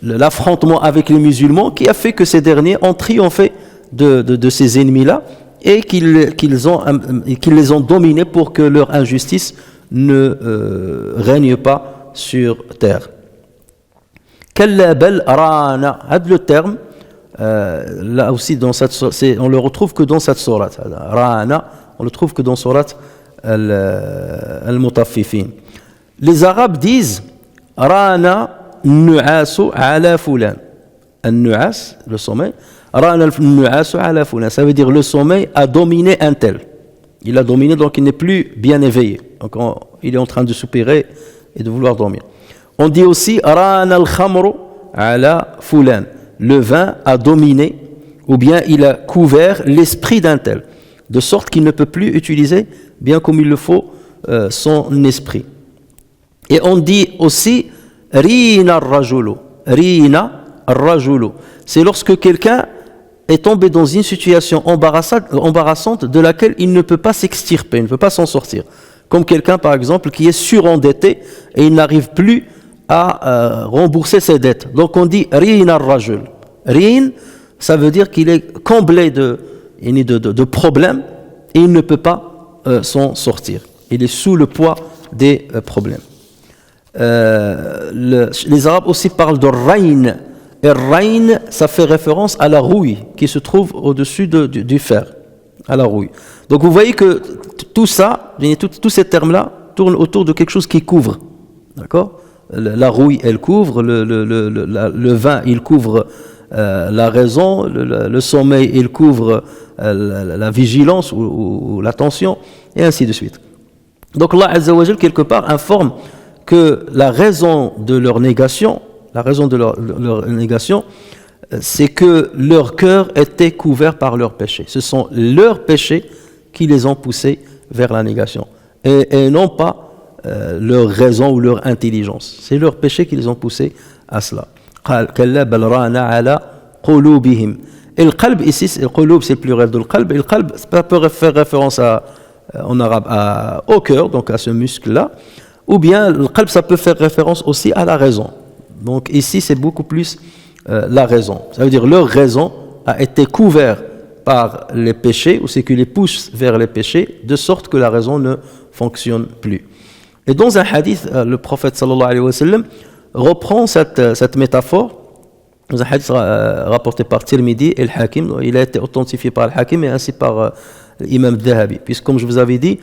l'affrontement avec les musulmans qui a fait que ces derniers ont triomphé de ces ennemis-là et qu'ils les ont dominés pour que leur injustice ne règne pas sur terre. Kalla bal rana, le terme, là aussi on le retrouve que dans cette sourate. Rana, on le trouve que dans sourate al-Mutaffifin. Les Arabes disent Rana nu'asu ala fulan. Al-nu'as, le sommeil. Rana nu'asu ala fulan. Ça veut dire le sommeil a dominé un tel. Il a dominé, donc il n'est plus bien éveillé. Donc il est en train de soupirer et de vouloir dormir. On dit aussi Rana al-khamru ala fulan. Le vin a dominé, ou bien il a couvert l'esprit d'un tel, de sorte qu'il ne peut plus utiliser, bien comme il le faut, son esprit. Et on dit aussi Rina ar-rajulu. Rina ar-rajulu. C'est lorsque quelqu'un est tombé dans une situation embarrassante de laquelle il ne peut pas s'extirper, il ne peut pas s'en sortir. Comme quelqu'un, par exemple, qui est surendetté et il n'arrive plus à rembourser ses dettes. Donc on dit Rin ar-rajul. Rin, ça veut dire qu'il est comblé de problèmes et il ne peut pas s'en sortir. Il est sous le poids des problèmes. Les Arabes aussi parlent de Rayn. Et Rayn, ça fait référence à la rouille qui se trouve au-dessus du fer, à la rouille. Donc vous voyez que tout ça, tous ces termes-là tournent autour de quelque chose qui couvre. D'accord ? La rouille, elle couvre, le vin, il couvre la raison, le sommeil, il couvre la vigilance ou l'attention, et ainsi de suite. Donc Allah Azza wa Jal, quelque part, informe que la raison de leur négation, c'est que leur cœur était couvert par leurs péchés. Ce sont leurs péchés qui les ont poussés vers la négation, et non pas leur raison ou leur intelligence. C'est leurs péchés qui les ont poussés à cela. Et le qalb ici, le qulub c'est le pluriel de le qalb, et le qalb ça peut faire référence en arabe au cœur, donc à ce muscle-là, ou bien le qalb ça peut faire référence aussi à la raison. Donc ici c'est beaucoup plus la raison. Ça veut dire leur raison a été couverte par les péchés, ou c'est qui les pousse vers les péchés, de sorte que la raison ne fonctionne plus. Et dans un hadith, le prophète sallallahu alayhi wa sallam reprend cette métaphore, dans un hadith rapporté par Tirmidhi et le Hakim. Il a été authentifié par le Hakim et ainsi par l'imam Dhahabi. Puisque comme je vous avais dit,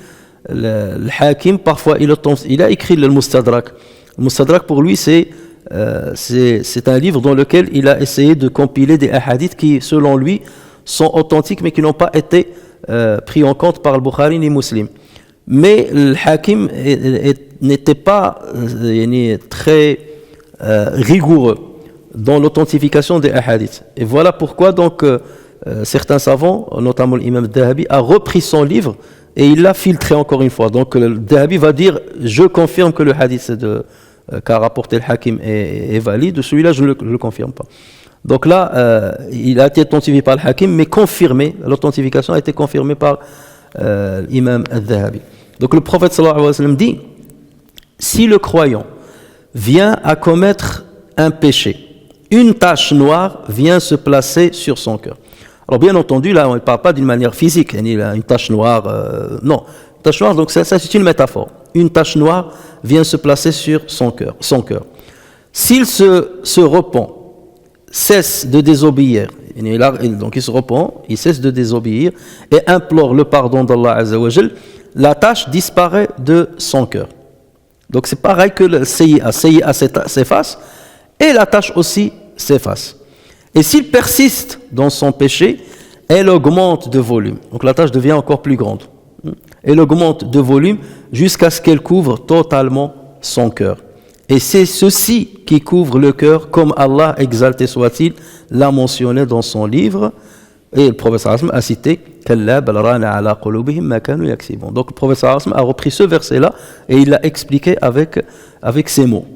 le Hakim, parfois, il a écrit le Mustadrak. Le Mustadrak, pour lui, c'est un livre dans lequel il a essayé de compiler des hadiths qui, selon lui, sont authentiques mais qui n'ont pas été pris en compte par le Bukhari ni Muslim. Mais le Hakim n'était pas très rigoureux dans l'authentification des hadiths. Et voilà pourquoi donc certains savants, notamment l'imam Dhahabi, a repris son livre et il l'a filtré encore une fois. Donc le Dhahabi va dire je confirme que le hadith qu'a rapporté le Hakim est valide, celui-là je ne le confirme pas. Donc là, il a été authentifié par le Hakim, mais confirmé, l'authentification a été confirmée par l'imam Dhahabi. Donc le prophète sallallahu alayhi wa sallam dit, si le croyant vient à commettre un péché, une tache noire vient se placer sur son cœur. Alors bien entendu, là on ne parle pas d'une manière physique, une tache noire, non. Une tache noire, donc ça c'est une métaphore. Une tache noire vient se placer sur son cœur. S'il se repent, cesse de désobéir, donc il se repent, il cesse de désobéir et implore le pardon d'Allah Azza wa Jal, la tache disparaît de son cœur. Donc c'est pareil que le sayyi'a s'efface et la tache aussi s'efface. Et s'il persiste dans son péché, elle augmente de volume. Donc la tache devient encore plus grande. Elle augmente de volume jusqu'à ce qu'elle couvre totalement son cœur. Et c'est ceci qui couvre le cœur, comme Allah, exalté soit-il, l'a mentionné dans son livre. Et le prophète sallallahu alayhi wa sallam a cité donc le prophète sallallahu alayhi wa sallam a repris ce verset-là et il l'a expliqué avec ces mots.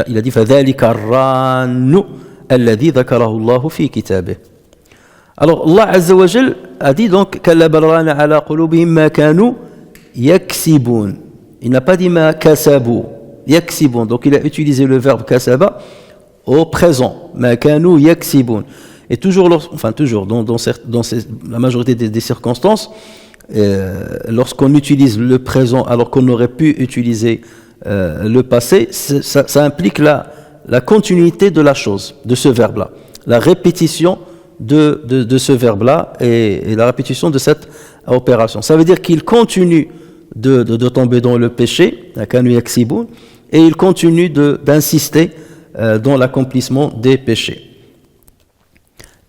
Il a dit فَذَلِكَ الرَّانُّ الَّذِي ذَكَرَهُ اللَّهُ فِي كِتَابِهِ. Alors Allah Azza wa Jal a dit donc كَلَّا بَلْ رَانَ عَلَى قُلُوبِهِمْ مَا كَانُوا يَكْسِبُونَ. Il n'a pas dit مَا كَسَبُوا يَكْسِبُونَ. Donc il a utilisé le verbe kasaba au présent. مَا كَانُوا يَكْسِبُونَ. Et toujours, dans la majorité des circonstances, lorsqu'on utilise le présent alors qu'on aurait pu utiliser le passé, ça implique la continuité de la chose, de ce verbe-là, la répétition de ce verbe-là et la répétition de cette opération. Ça veut dire qu'il continue de tomber dans le péché, et il continue d'insister dans l'accomplissement des péchés.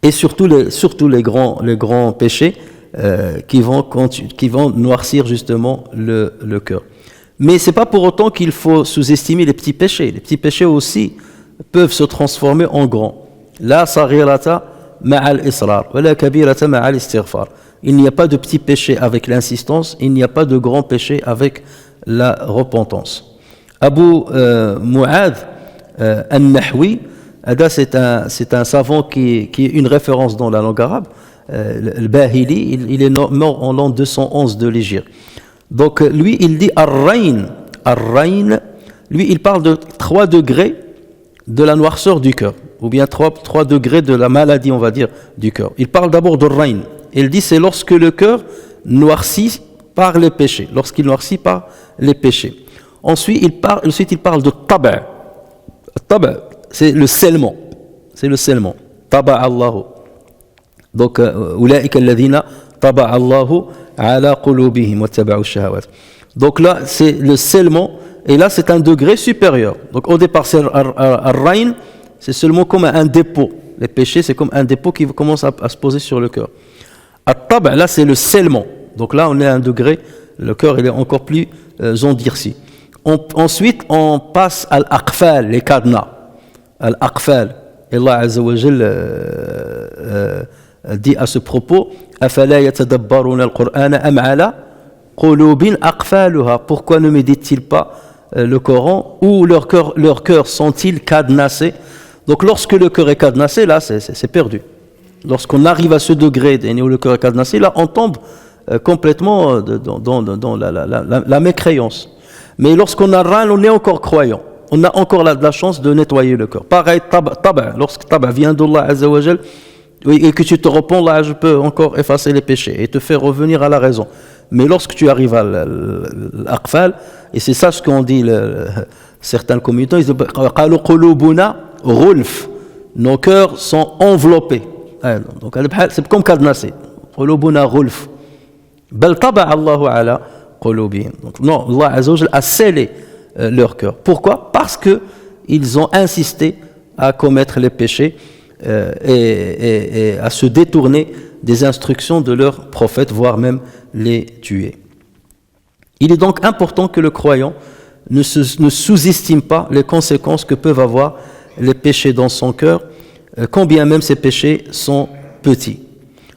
Et surtout les grands péchés qui vont noircir justement le cœur. Mais ce n'est pas pour autant qu'il faut sous-estimer les petits péchés. Les petits péchés aussi peuvent se transformer en grands. La saghirata ma'al israr, wa la kabirata ma'al istighfar. Il n'y a pas de petits péchés avec l'insistance, il n'y a pas de grands péchés avec la repentance. Abu Mu'adh al-Nahwi, c'est un savant qui est une référence dans la langue arabe, le Bahili, il est mort en l'an 211 de l'Hégire. Donc lui, il dit Ar-Rayn, lui, il parle de 3 degrés de la noirceur du cœur, ou bien 3 degrés de la maladie, on va dire, du cœur. Il parle d'abord de Rayn. Il dit c'est lorsque le cœur noirci par les péchés, lorsqu'il noircit par les péchés. Ensuite, il parle de taba'. Taba', c'est le scellement. C'est le scellement. Taba' Allahu. Donc, ulaika alladhina taba' Allahu ala qulubihim wattaba'u shahawat. Donc là, c'est le scellement, et là, c'est un degré supérieur. Donc, au départ, c'est ar-rayn, c'est seulement comme un dépôt. Les péchés, c'est comme un dépôt qui commence à se poser sur le cœur. At-taba', là, c'est le scellement. Donc là, on est à un degré, le cœur, il est encore plus endurci. Ensuite, on passe à l'aqfal, les cadenas. Al-aqfal. Et Allah Azza wa Jal dit à ce propos أَفَلَا يَتَدَبَّرُونَ الْقُرْآنَ أَمْ عَلَى قُلُوبٍ أَقْفَالُهَا. Pourquoi ne méditent-ils pas le Coran, ou leurs cœurs sont-ils cadenassés? Donc lorsque le cœur est cadenassé, là c'est perdu. Lorsqu'on arrive à ce degré où le cœur est cadenassé, là on tombe complètement dans la mécréance. Mais lorsqu'on a rein, on est encore croyant. On a encore la chance de nettoyer le cœur. Pareil, taba', lorsque taba' vient d'Allah Azza wa Jal, et que tu te repens, là je peux encore effacer les péchés et te faire revenir à la raison. Mais lorsque tu arrives à l'aqfal, et c'est ça ce qu'ont dit certains communicants, ils disent qalu qulubuna ghulf, nos cœurs sont enveloppés. Donc c'est comme cadenassé. Qulubuna ghulf. Bal taba' Allahu ala qulubihim. Donc non, Allah Azza wa Jal a scellé leur cœur. Pourquoi? Parce que ils ont insisté à commettre les péchés et à se détourner des instructions de leurs prophètes, voire même les tuer. Il est donc important que le croyant ne sous-estime pas les conséquences que peuvent avoir les péchés dans son cœur, combien même ces péchés sont petits.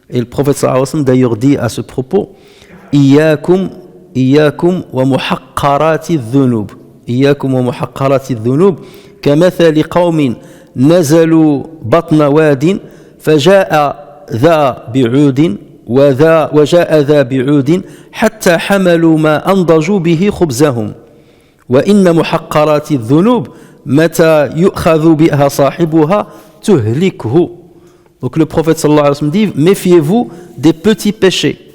Et le prophète sallallahu alayhi wa sallam d'ailleurs dit à ce propos: Iyyakum wa muhaqqarati dhunub. Iyyakum wa muhaqqarati dhunub kamathali qawmin نزلوا بطن واد فجاء ذا بعود وجاء ذا بعود حتى حملوا ما أنضجوا به خبزهم وإن محقرات الذنوب متى يؤخذ بها صاحبها تهلكه. Donc le prophète sallallahu alayhi wa sallam dit: méfiez-vous des petits péchés.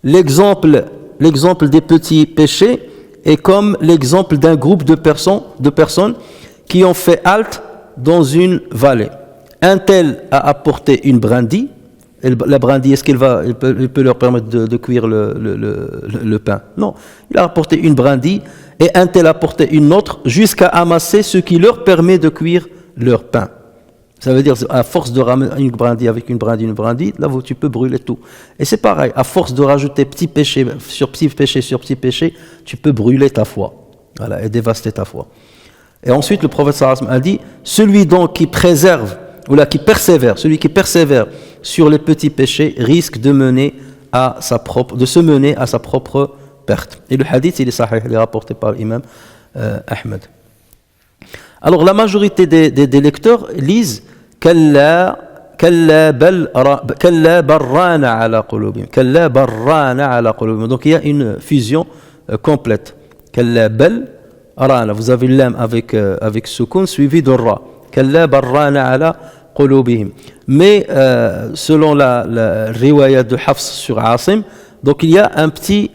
L'exemple des petits péchés est comme l'exemple d'un groupe de personnes qui ont fait halte dans une vallée. Un tel a apporté une brindille. Et la brindille, est-ce qu'il peut leur permettre de cuire le pain? Non. Il a apporté une brindille, et un tel a apporté une autre, jusqu'à amasser ce qui leur permet de cuire leur pain. Ça veut dire, à force de ramener une brindille avec une brindille, là tu peux brûler tout. Et c'est pareil, à force de rajouter petit péché sur petit péché, tu peux brûler ta foi. Voilà, et dévaster ta foi. Et ensuite, le prophète sallallahu alayhi wa sallam a dit: celui donc qui persévère sur les petits péchés risque de se mener à sa propre perte. Et le hadith, il est sahih, il est rapporté par l'imam Ahmed. Alors, la majorité des lecteurs lisent Kalla barrana ala qulubihim. Kalla barrana ala qulubihim. Donc, il y a une fusion complète. Kalla bal Arana, vous avez l'âme avec soukoun suivi de ra. Kalla barrana ala qulubihim. Mais selon la riwaya de Hafs sur Asim, donc il y a un petit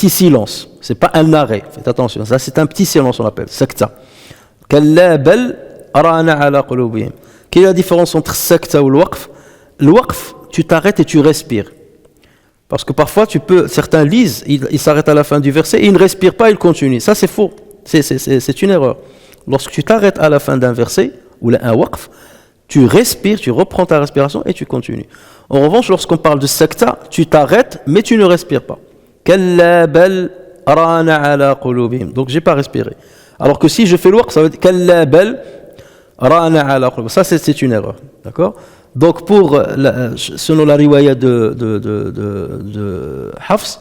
silence. C'est pas un arrêt. Faites attention. Ça c'est un petit silence, on appelle sakta. Kalla bal arana ala qulubihim. Quelle est la différence entre sakta ou le waqf? Le waqf, tu t'arrêtes et tu respires. Parce que parfois, certains lisent, ils s'arrêtent à la fin du verset et ils ne respirent pas, ils continuent. Ça, c'est faux. C'est une erreur. Lorsque tu t'arrêtes à la fin d'un verset, ou un waqf, tu respires, tu reprends ta respiration et tu continues. En revanche, lorsqu'on parle de sakta, tu t'arrêtes, mais tu ne respires pas. Kalla bal rana ala qulubihim. Donc, j'ai pas respiré. Alors que si je fais le waqf, ça veut dire kalla bal rana ala qulubihim. Ça, c'est une erreur. D'accord? Donc, selon la riwaya de Hafs,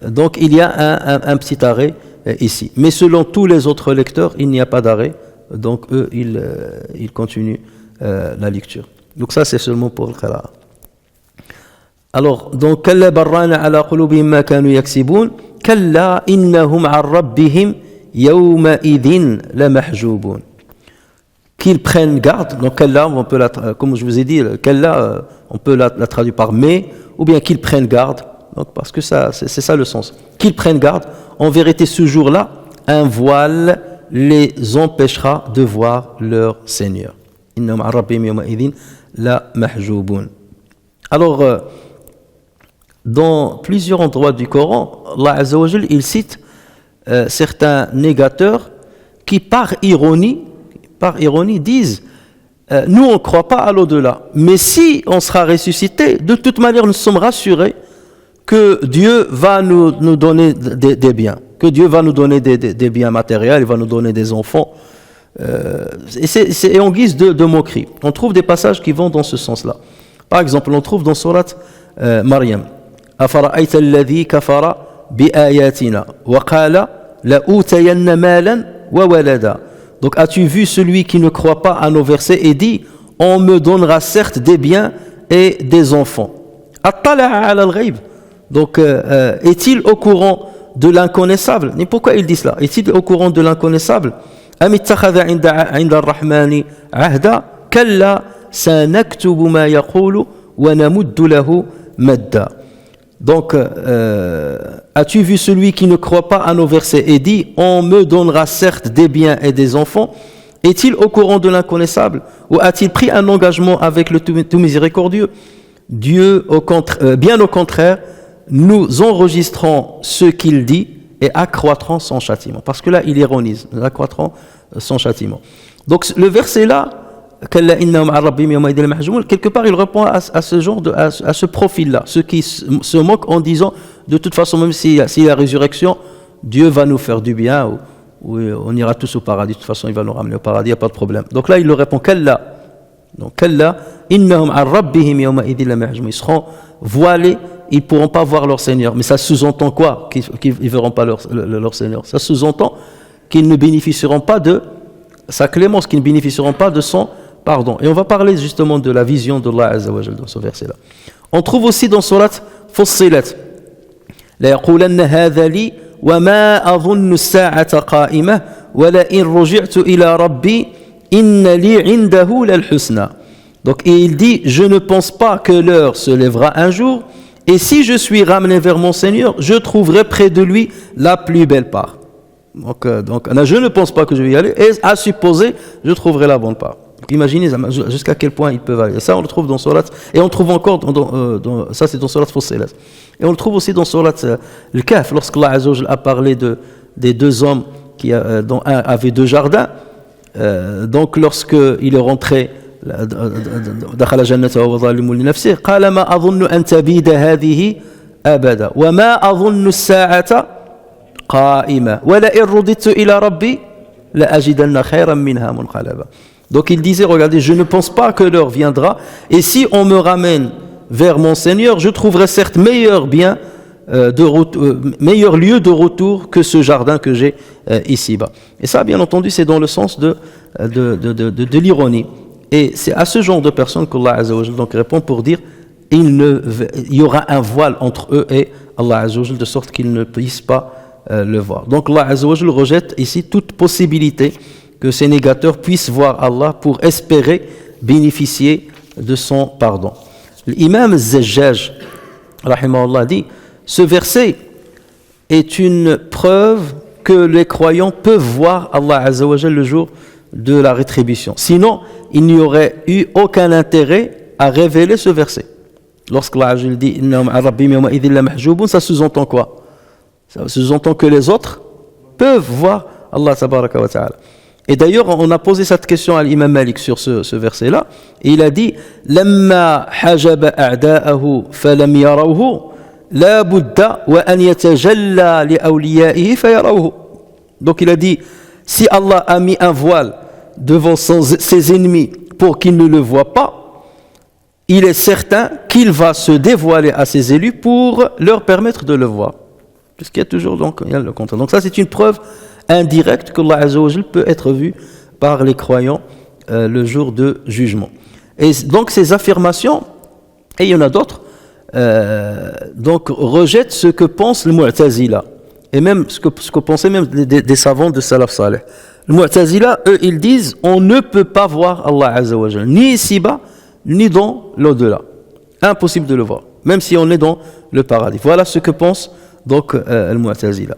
donc il y a un petit arrêt ici. Mais selon tous les autres lecteurs, il n'y a pas d'arrêt. Donc, eux, ils continuent la lecture. Donc, ça, c'est seulement pour le qira'a. Alors, donc, Kalla barrana ala qulubihim ma kanu yaksibun, Kalla innahum an rabbihim yawma idhin la mahjubun. qu'ils prennent garde. Donc Kalla, on peut comme je vous ai dit, Kalla, on peut la traduire par mais, ou bien qu'ils prennent garde. Donc, parce que c'est ça le sens. Qu'ils prennent garde. En vérité, ce jour-là, un voile les empêchera de voir leur Seigneur. Innahum an rabbihim yawma'idhin la mahjouboun. Alors, dans plusieurs endroits du Coran, Allah Azza wa Jal, il cite certains négateurs qui, par ironie, disent nous on ne croit pas à l'au-delà, mais si on sera ressuscité, de toute manière nous sommes rassurés que Dieu va nous donner des biens, que Dieu va nous donner des biens matériels, il va nous donner des enfants, et c'est en guise de moquerie. On trouve des passages qui vont dans ce sens-là. Par exemple, on trouve dans Surat Maryam أفرأيت الذي كفر بآياتنا وقال لأوتين مالا وولدا. Donc as-tu vu celui qui ne croit pas à nos versets et dit on me donnera certes des biens et des enfants. Attala'a ala al-ghayb. Donc est-il au courant de l'inconnaissable? Mais pourquoi il dit cela? Est-il au courant de l'inconnaissable? Am ittakhadha 'inda ar-rahmani 'ahda kalla sanaktubu ma yaqulu wa namuddu lahu madda. Donc, as-tu vu celui qui ne croit pas à nos versets et dit on me donnera certes des biens et des enfants? Est-il au courant de l'inconnaissable? Ou a-t-il pris un engagement avec le tout miséricordieux? Dieu, bien au contraire, nous enregistrons ce qu'il dit et accroîtrons son châtiment. Parce que là, il ironise, nous accroîtrons son châtiment. Donc, le verset là, quelque part il répond à ce genre à ce profil là, ceux qui se moquent en disant de toute façon même s'il y a la résurrection, Dieu va nous faire du bien ou on ira tous au paradis, de toute façon il va nous ramener au paradis, il n'y a pas de problème. Donc là il leur répond Kalla, donc Kalla innahum an rabbihim yawma idhin la mahjubun, ils seront voilés, ils ne pourront pas voir leur Seigneur. Mais ça sous-entend quoi? Qu'ils ne verront pas leur Seigneur. Ça sous-entend qu'ils ne bénéficieront pas de sa clémence, qu'ils ne bénéficieront pas de son pardon. Et on va parler justement de la vision d'Allah Azza wa Jal dans ce verset-là. On trouve aussi dans Surat Fussilat La yaqulanna hadha li wa ma adhunnu as-sa'ata qa'imah wa la in ruji'tu ila rabbi inna li 'indahu lal husna. Donc et il dit je ne pense pas que l'heure se lèvera un jour et si je suis ramené vers mon Seigneur, je trouverai près de lui la plus belle part. Donc je ne pense pas que je vais y aller et à supposer je trouverai la bonne part. Imaginez jusqu'à quel point ils peuvent aller. Ça, on le trouve dans Surat, et on le trouve encore ça c'est dans Surat Fussilat. Et on le trouve aussi dans Surat Al-Kahf, lorsqu'Allah Azza wa Jalla a parlé des deux hommes dont un avait deux jardins. Donc, lorsqu'il est rentré, دخل جنته وهو ظالم لنفسه قال ما أظن أن تبيد هذه أبدا وما أظن الساعة قائمة ولئن رددت إلى ربي لأجدن خيرا منها منقلبا. Donc il disait, regardez, je ne pense pas que l'heure viendra, et si on me ramène vers mon Seigneur, je trouverai certes meilleur lieu de retour que ce jardin que j'ai ici-bas. Et ça, bien entendu, c'est dans le sens de l'ironie. Et c'est à ce genre de personnes qu'Allah Azza wa Jal donc répond pour dire il y aura un voile entre eux et Allah Azza wa Jal, de sorte qu'ils ne puissent pas le voir. Donc Allah Azza wa Jal rejette ici toute possibilité que ces négateurs puissent voir Allah pour espérer bénéficier de son pardon. L'imam Zajjaj, rahimahullah, dit ce verset est une preuve que les croyants peuvent voir Allah Azza wa Jal le jour de la rétribution. Sinon, il n'y aurait eu aucun intérêt à révéler ce verset. Lorsqu'Allah Azza wa Jal dit innahum an rabbihim yawma idhin la mahjubun, ça sous-entend quoi? Ça sous-entend que les autres peuvent voir Allah tabaraka wa ta'ala. Et d'ailleurs, on a posé cette question à l'imam Malik sur ce verset-là, et il a dit lamma hajaba a'da'ahu falam yarawhu la budda wa an yatajalla li awliya'ihi fayarawhu. Donc il a dit si Allah a mis un voile devant ses ennemis pour qu'ils ne le voient pas, il est certain qu'il va se dévoiler à ses élus pour leur permettre de le voir. Puisqu'il y a toujours il y a le contraire. Donc ça c'est une preuve indirecte que Allah Azza wa Jal peut être vu par les croyants le jour de jugement. Et donc ces affirmations, et il y en a d'autres, donc rejettent ce que pense le Mu'tazila. et même ce que pensaient même des savants de Salaf Saleh. Le Mu'tazila, eux, ils disent on ne peut pas voir Allah Azza wa Jalla, ni ici-bas, ni dans l'au-delà. Impossible de le voir, même si on est dans le paradis. Voilà ce que pense donc le Mu'tazila.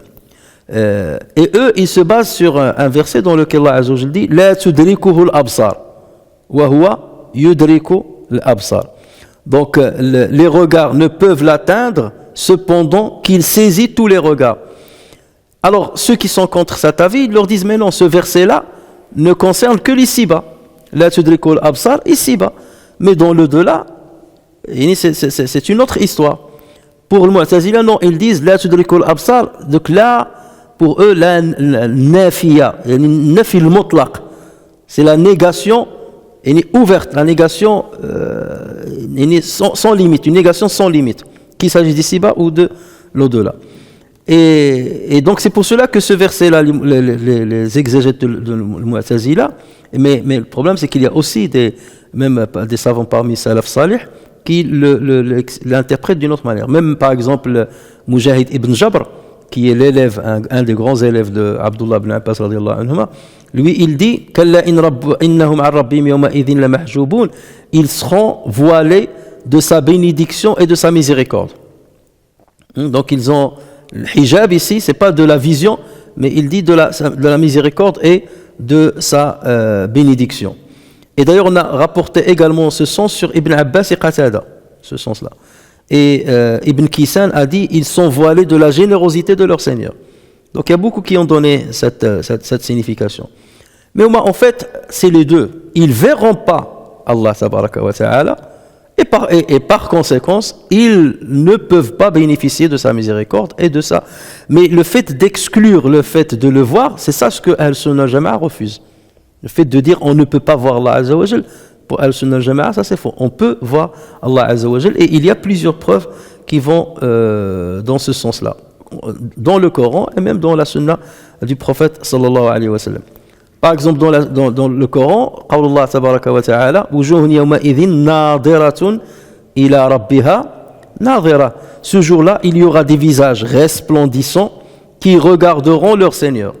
Et eux, ils se basent sur un verset dans lequel Allah Azza wa Jalla dit La tudrikuhu al-absar, wa huwa yudriku al-absar. Donc les regards ne peuvent l'atteindre, cependant qu'il saisit tous les regards. Alors ceux qui sont contre cet avis, ils leur disent mais non, ce verset-là ne concerne que l'ici-bas. La tudrikul absar, ici-bas. Mais dans le delà, c'est une autre histoire. Pour le Mu'tazila, non, ils disent la tudrikul absar. Donc là, pour eux, la nafiya, nafil mutlaq, c'est la négation ouverte, la négation sans limite, une négation sans limite, qu'il s'agisse d'ici-bas ou de l'au-delà. Et donc c'est pour cela que ce verset-là, les exégètes de Mu'tazila, mais le problème c'est qu'il y a aussi même des savants parmi Salaf Salih qui l'interprètent d'une autre manière. Même par exemple Mujahid ibn Jabr, qui est l'élève, un des grands élèves de Abdullah ibn Abbas radiyallahu anhuma, lui il dit ils seront voilés de sa bénédiction et de sa miséricorde. Donc ils ont le hijab ici, c'est pas de la vision, mais il dit de la miséricorde et de sa bénédiction. Et d'ailleurs on a rapporté également ce sens sur Ibn Abbas et Qatada, ce sens-là. Et Ibn Kisan a dit ils sont voilés de la générosité de leur Seigneur. Donc il y a beaucoup qui ont donné cette signification. Mais en fait, c'est les deux. Ils verront pas Allah tabaraka wa ta'ala et par conséquence, ils ne peuvent pas bénéficier de sa miséricorde et de ça. Mais le fait d'exclure le fait de le voir, c'est ça ce que Al-Sunnah Jama'a refuse. Le fait de dire on ne peut pas voir Allah Azza wa Jal, pour Al-Sunnah Jama'a, ça c'est faux. On peut voir Allah Azza wa Jal, et il y a plusieurs preuves qui vont dans ce sens-là, dans le Coran et même dans la Sunna du prophète sallallahu alayhi wa sallam. Par exemple, dans le Coran, Allah tabaraka wa ta'ala, wujuhun yawma idhin nadiratun ila rabbiha nadira. Ce jour-là, il y aura des visages resplendissants qui regarderont leur Seigneur.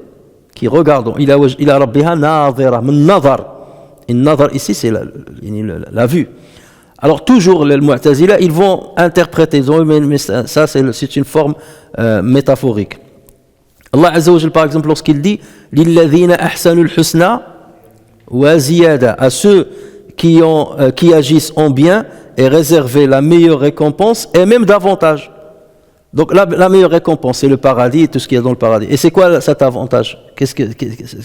Qui regarderont. Ila rabbiha nadira. Min nadar. Et nadar ici, c'est la vue. Alors, toujours, les Mu'tazila, ils vont interpréter, mais ça, c'est une forme métaphorique. Allah Azza wa Jal, par exemple, lorsqu'il dit Lilladhina ahsanul husna wa ziyada, à ceux qui agissent en bien est réservé la meilleure récompense et même davantage. Donc la meilleure récompense, c'est le paradis et tout ce qu'il y a dans le paradis. Et c'est quoi cet avantage?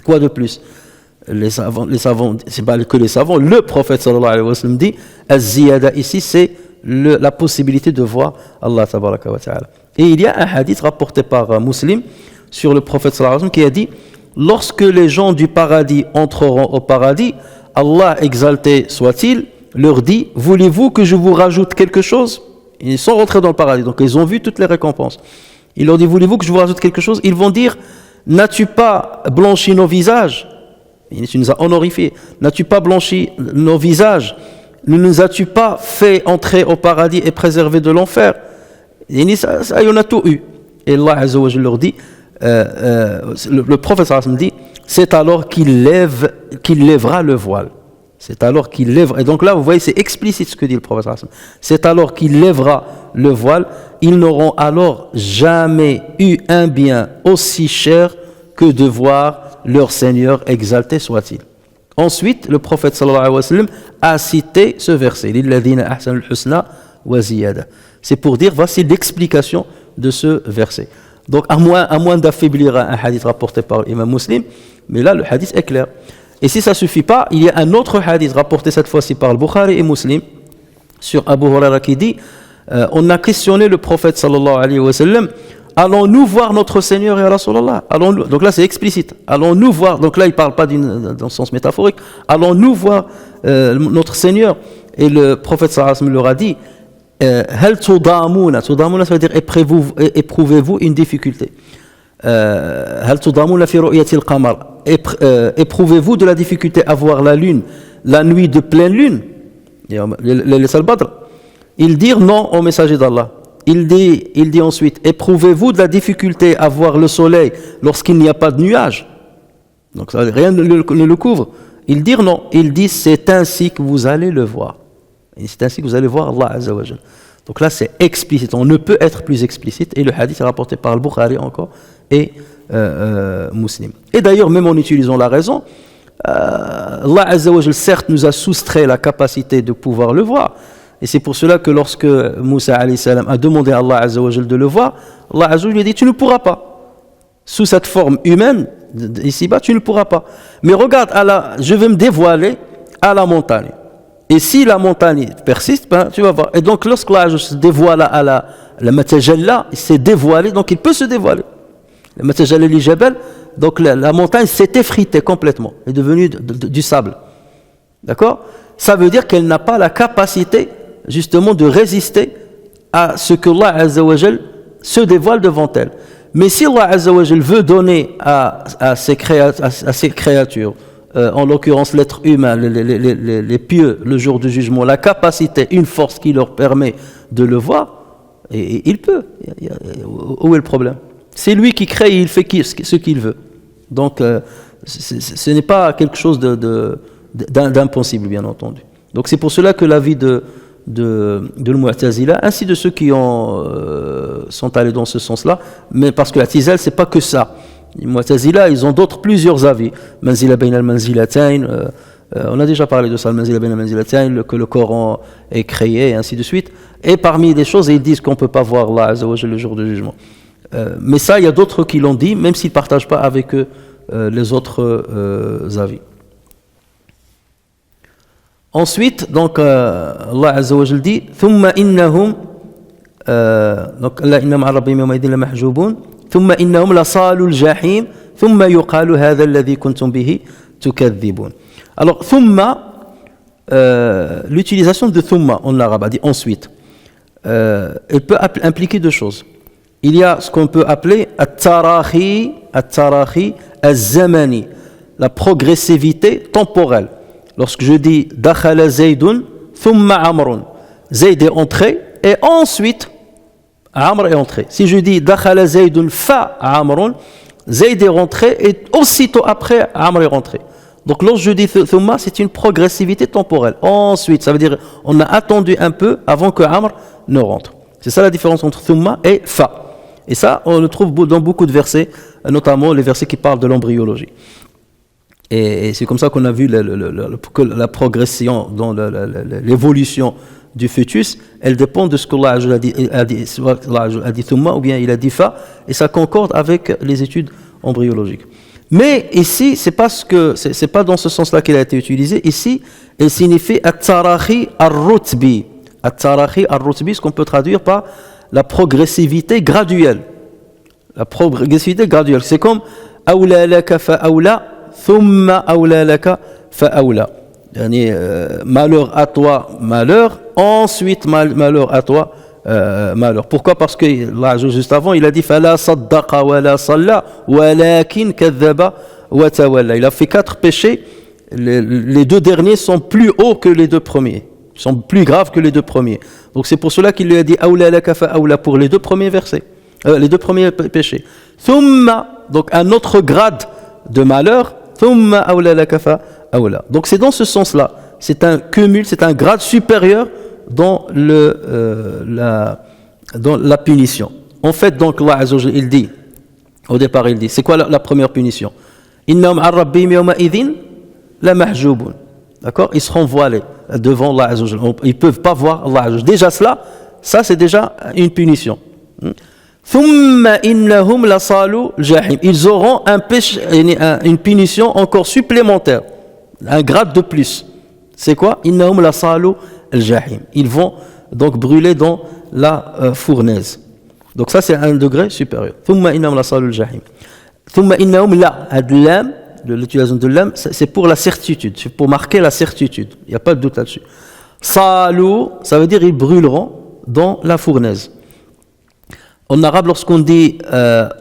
Quoi de plus? Les savants, c'est pas que les savants, le prophète sallallahu alayhi wa sallam dit az-ziyada ici, c'est la possibilité de voir Allah tabaraka wa ta'ala. Et il y a un hadith rapporté par Muslim sur le prophète sallallahu alayhi wa sallam qui a dit lorsque les gens du paradis entreront au paradis, Allah exalté soit-il leur dit voulez-vous que je vous rajoute quelque chose? Ils sont rentrés dans le paradis, donc ils ont vu toutes les récompenses. Il leur dit voulez-vous que je vous rajoute quelque chose? Ils vont dire n'as-tu pas blanchi nos visages? Tu nous as honorifiés. N'as-tu pas blanchi nos visages? Ne nous as-tu pas fait entrer au paradis et préserver de l'enfer? Ça, on a tout eu. Et Allah Azza wa Jalla leur dit le prophète sallallahu alayhi wa sallam dit c'est alors qu'il lèvera le voile. C'est alors qu'il lèvera. Et donc là, vous voyez, c'est explicite ce que dit le prophète sallallahu alayhi wa sallam. C'est alors qu'il lèvera le voile. Ils n'auront alors jamais eu un bien aussi cher que de voir leur Seigneur exalté soit-il. Ensuite, le prophète sallallahu alayhi wa sallam a cité ce verset Lilladhina ahsanul husna wa ziyada. C'est pour dire, voici l'explication de ce verset. Donc, à moins d'affaiblir un hadith rapporté par l'imam Muslim, mais là, le hadith est clair. Et si ça ne suffit pas, il y a un autre hadith rapporté cette fois-ci par le Bukhari et Muslim sur Abu Huraira qui dit on a questionné le prophète sallallahu alayhi wa sallam allons-nous voir notre Seigneur ya Rasulallah? Donc là, c'est explicite. Allons-nous voir, donc là, il ne parle pas dans le sens métaphorique, allons-nous voir notre Seigneur? Et le prophète sallallahu alayhi wa sallam leur a dit Hal tudamuna, tudamuna ça veut dire éprouvez-vous une difficulté. Hal tudamuna fi ru'yati al-qamar, éprouvez-vous de la difficulté à voir la lune la nuit de pleine lune, les Badr? Ils dirent non au messager d'Allah. il dit ensuite, éprouvez-vous de la difficulté à voir le soleil lorsqu'il n'y a pas de nuages? Donc ça, rien ne le couvre. Il dit non, il dit c'est ainsi que vous allez le voir. Et c'est ainsi que vous allez voir Allah Azza wa Jal. Donc là c'est explicite, on ne peut être plus explicite, et le hadith est rapporté par Al-Bukhari encore et Muslim. Et d'ailleurs même en utilisant la raison, Allah Azza wa Jal certes nous a soustrait la capacité de pouvoir le voir, et c'est pour cela que lorsque Moussa alayhi salam a demandé à Allah Azza wa Jal de le voir, Allah Azza wa Jal lui a dit tu ne pourras pas, sous cette forme humaine ici-bas tu ne pourras pas, mais regarde, je vais me dévoiler à la montagne. Et si la montagne persiste, ben, tu vas voir. Et donc, lorsque l'âge se dévoile à la Matajalla, il s'est dévoilé, donc il peut se dévoiler. Le Matajalla li Jabal, donc la montagne s'est effritée complètement, est devenue du sable. D'accord? Ça veut dire qu'elle n'a pas la capacité, justement, de résister à ce que Allah Azza wa Jal se dévoile devant elle. Mais si Allah Azza wa Jal veut donner à ces créatures, en l'occurrence l'être humain, les pieux, le jour du jugement, la capacité, une force qui leur permet de le voir, et il peut. Où est le problème? C'est lui qui crée, il fait ce qu'il veut. Donc, ce n'est pas quelque chose d'impossible, bien entendu. Donc, c'est pour cela que l'avis de Mu'tazila, ainsi de ceux qui sont allés dans ce sens-là, mais parce que la Tizal, c'est pas que ça. Les Mu'tazila, ils ont plusieurs avis. Manzila bayna al-manzilatayn, on a déjà parlé de ça, Manzila bayna al-manzilatayn, que le Coran est créé, et ainsi de suite. Et parmi les choses, ils disent qu'on ne peut pas voir Allah Azza wa Jalla le jour du jugement. Mais ça, il y a d'autres qui l'ont dit, même s'ils ne partagent pas avec eux les autres avis. Ensuite, donc, Allah Azza wa Jalla dit Thumma innahum, donc, Allah innahum arabbihim yawma idhin la mahjubun. ثم إنهم لصالوا الجحيم ثم يقال هذا الذي كنتم به تكذبون. Alors ثم, l'utilisation de ثم en arabe, a dit ensuite, elle peut impliquer deux choses. Il y a ce qu'on peut appeler التراخي الزمني, la progressivité temporelle. Lorsque je dis دخل زيد ثم عمرو, Zayd est entré et ensuite Amr est entré. Si je dis Dakhala Zaydun fa Amrun, Zayd est rentré et aussitôt après Amr est rentré. Donc lorsque je dis Thumma, c'est une progressivité temporelle. Ensuite, ça veut dire on a attendu un peu avant que Amr ne rentre. C'est ça la différence entre Thumma et fa. Et ça, on le trouve dans beaucoup de versets, notamment les versets qui parlent de l'embryologie. Et c'est comme ça qu'on a vu que la progression dans l'évolution du fœtus, elle dépend de ce que Allah a dit, soit Allah a dit Thumma ou bien il a dit Fa, et ça concorde avec les études embryologiques. Mais ici, c'est pas dans ce sens-là qu'elle a été utilisée. Ici, elle signifie At-Tarahi Ar-Rutbi. At-Tarahi Ar-Rutbi, ce qu'on peut traduire par la progressivité graduelle. La progressivité graduelle. C'est comme Awla laka fa awla, Thumma awla laka fa awla. Malheur à toi, malheur, ensuite malheur à toi, malheur. Pourquoi? Parce que là, juste avant, il a dit Fala saddaqa wa la salla walakin kadhaba wa tawalla. Il a fait 4 péchés. Les 2 derniers sont plus hauts que les 2 premiers. Ils sont plus graves que les 2 premiers. Donc c'est pour cela qu'il lui a dit Awla laka fa awla pour les 2 premiers versets, les 2 premiers péchés. Thumma, donc un autre grade de malheur. Thumma awla laka fa awla. Donc c'est dans ce sens-là. C'est un cumul, c'est un grade supérieur dans la punition. En fait, donc, Allah Azza wa Jalla, il dit, au départ, il dit, c'est quoi la première punition? Innahum an rabbihim yawma idhin la mahjubun. D'accord? Ils seront voilés devant Allah Azza wa Jalla. Ils ne peuvent pas voir Allah Azza wa Jalla. Déjà cela, ça c'est déjà une punition. Thumma innahum lasalu jahim. Ils auront une punition encore supplémentaire, un grade de plus. C'est quoi? Innahum lasalu al-jahim. Ils vont donc brûler dans la fournaise. Donc ça c'est un degré supérieur. Thumma innahum lasalu al-jahim. Thumma innahum la adlam, l'utilisation de l'âme, c'est pour la certitude, c'est pour marquer la certitude. Il n'y a pas de doute là-dessus. Salu, ça veut dire ils brûleront dans la fournaise. En arabe, lorsqu'on dit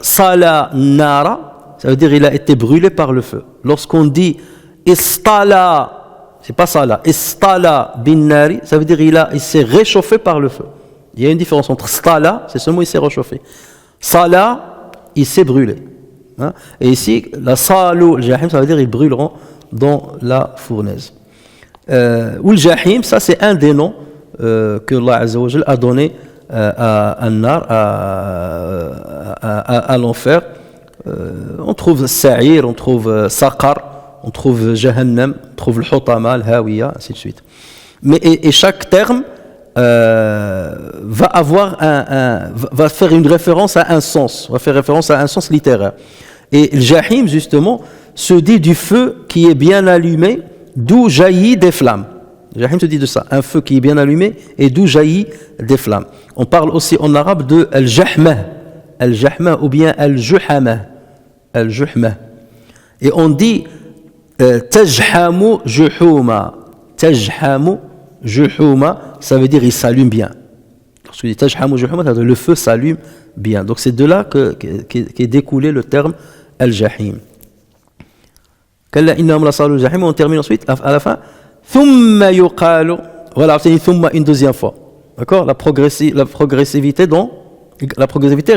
sala nara, ça veut dire il a été brûlé par le feu. Lorsqu'on dit istala, c'est pas sala, istala bin nari, ça veut dire il s'est réchauffé par le feu. Il y a une différence entre stala, c'est seulement il s'est réchauffé. Sala, il s'est brûlé. Hein? Et ici, la salu al-jahim, ça veut dire ils brûleront dans la fournaise. Ou le jahim, ça c'est un des noms que Allah Azza wa Jal a donné à An-Nar, à l'enfer. On trouve Sa'ir, on trouve Saqar, on trouve Jahannam, on trouve le Hutama, le Hawiya, ainsi de suite. Mais et chaque terme va faire une référence à un sens, va faire référence à un sens littéraire. Et le Jahim, justement, se dit du feu qui est bien allumé, d'où jaillit des flammes. Le Jahim se dit de ça, un feu qui est bien allumé et d'où jaillit des flammes. On parle aussi en arabe de al-jahma ou bien al-juhama. Al-juhma. Et on dit tajhamu juhuma. Tajhamu juhuma, ça veut dire il s'allume bien. Lorsque dit tajhamu juhuma, ça veut dire le feu s'allume bien. Donc c'est de là qu'est découlé le terme al-jahim. On termine ensuite à la fin. Thumma yuqalu. Voilà, c'est une deuxième fois. D'accord, la progressivité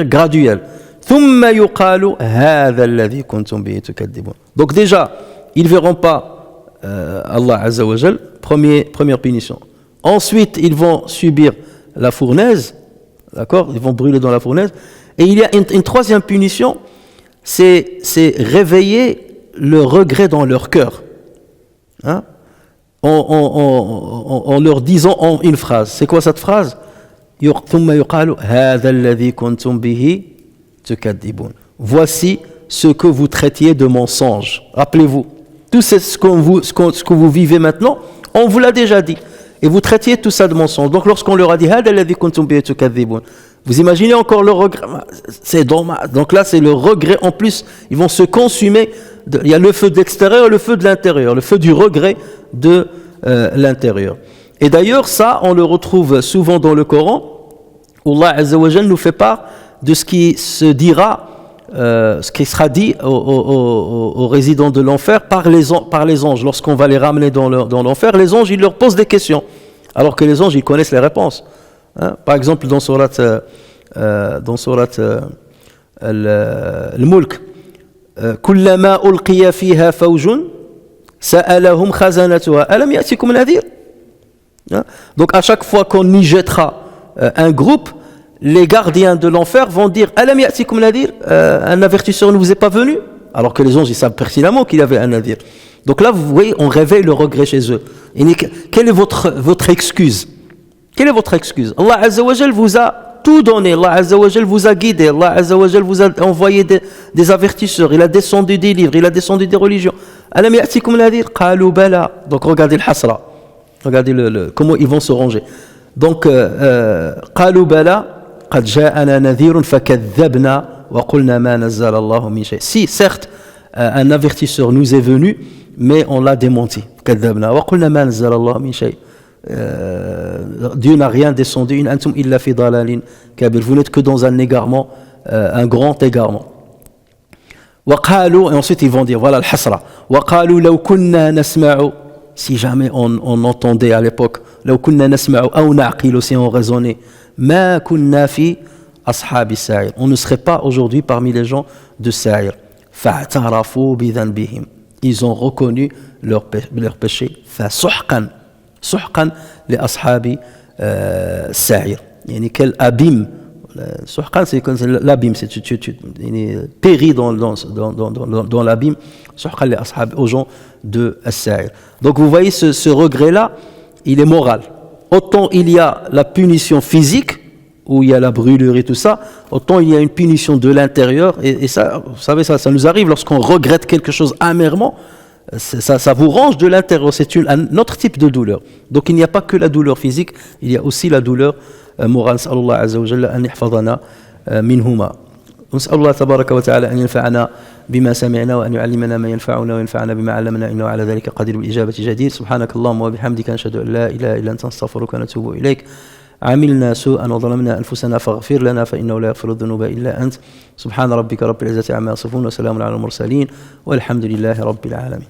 graduelle. Thumma yuqalu hadha alladhi kuntum bihi tukadzibun. Donc déjà, ils verront pas Allah Azza wa Jal, première punition. Ensuite, ils vont subir la fournaise. D'accord, ils vont brûler dans la fournaise. Et il y a une troisième punition, c'est réveiller le regret dans leur cœur, hein? En leur disant en une phrase. C'est quoi cette phrase? Voici ce que vous traitiez de mensonge. Rappelez-vous, tout ce que vous vivez maintenant, on vous l'a déjà dit. Et vous traitiez tout ça de mensonge. Donc lorsqu'on leur a dit vous imaginez encore le regret. C'est dommage. Donc là, c'est le regret. En plus, ils vont se consumer. Il y a le feu de l'extérieur et le feu de l'intérieur. Le feu du regret de l'intérieur. Et d'ailleurs, ça, on le retrouve souvent dans le Coran, où Allah Azza wa Jal nous fait part de ce qui se dira, ce qui sera dit aux résidents de l'enfer par les anges. Lorsqu'on va les ramener dans l'enfer, les anges, ils leur posent des questions. Alors que les anges, ils connaissent les réponses. Hein? Par exemple, dans Surat Al-Mulk, كلما ألقي فيها فوج سألهم خزنتها ألم يأتكم نذير. Donc à chaque fois qu'on y jettera un groupe, les gardiens de l'enfer vont dire ألم يأتكم نذير, un avertisseur ne vous est pas venu, alors que les anges ils savent pertinemment qu'il y avait un nadir. Donc là vous voyez, on réveille le regret chez eux. Et quelle est votre excuse? Quelle est votre excuse? Allah Azza wa Jal vous a tout donné, Allah Azza wa Jal vous a guidé, Allah Azza wa Jal vous a envoyé des avertisseurs, il a descendu des livres, il a descendu des religions. Alam ya'tikum nadir qalu bala. Donc regardez le hasra, regardez comment ils vont se ranger. Donc qalu bala qad ja'ana nadhirun fakadhabna wa qulna ma nazzala Allahu min shay. Si certes un avertisseur nous est venu, mais on l'a démenti. Kadhabna wa qulna ma nazzala Allahu min shay. Dieu n'a rien descendu. In antum illa fi dalalin kabir. Vous n'êtes que dans un égarement, un grand égarement. Wa qalu, et ensuite ils vont dire, voilà le hasra. Wa qalu law kunna nasma'u, si jamais on entendait à l'époque, law kunna nasma'u aw na'qilu, si on raisonnait, ma kunna fi ashabi sa'ir, on ne serait pas aujourd'hui parmi les gens de Sa'ir. Fa'tarafu bi dhanbihim, ils ont reconnu leur péché. Fa suhqan li ashabi sa'ir. Yani quel abîme. Suhqan, c'est l'abîme, c'est tu péris dans l'abîme. Suhqan li ashab, aux gens de Sa'ir. Donc vous voyez ce regret-là, il est moral. Autant il y a la punition physique, où il y a la brûlure et tout ça, autant il y a une punition de l'intérieur. Et ça, vous savez, ça nous arrive lorsqu'on regrette quelque chose amèrement. Ça vous range de l'intérieur, c'est un autre type de douleur. Donc il n'y a pas que la douleur physique, il y a aussi la douleur morale. نسأل الله عز وجل أن يحفظنا منهما. نسأل الله تبارك وتعالى أن ينفعنا بما سمعنا وأن يعلمنا ما ينفعنا وينفعنا بما علمنا إنه على ذلك قدير بالإجابة جدير. سبحانك اللهم وبحمدك نشهد أن لا إله إلا أنت نستغفرك ونتوب إليك. عملنا سوءا وظلمنا أنفسنا فاغفر لنا فإنه لا يغفر الذنوب إلا أنت. سبحان ربك رب العزة عما يصفون وسلام على المرسلين والحمد لله رب العالمين.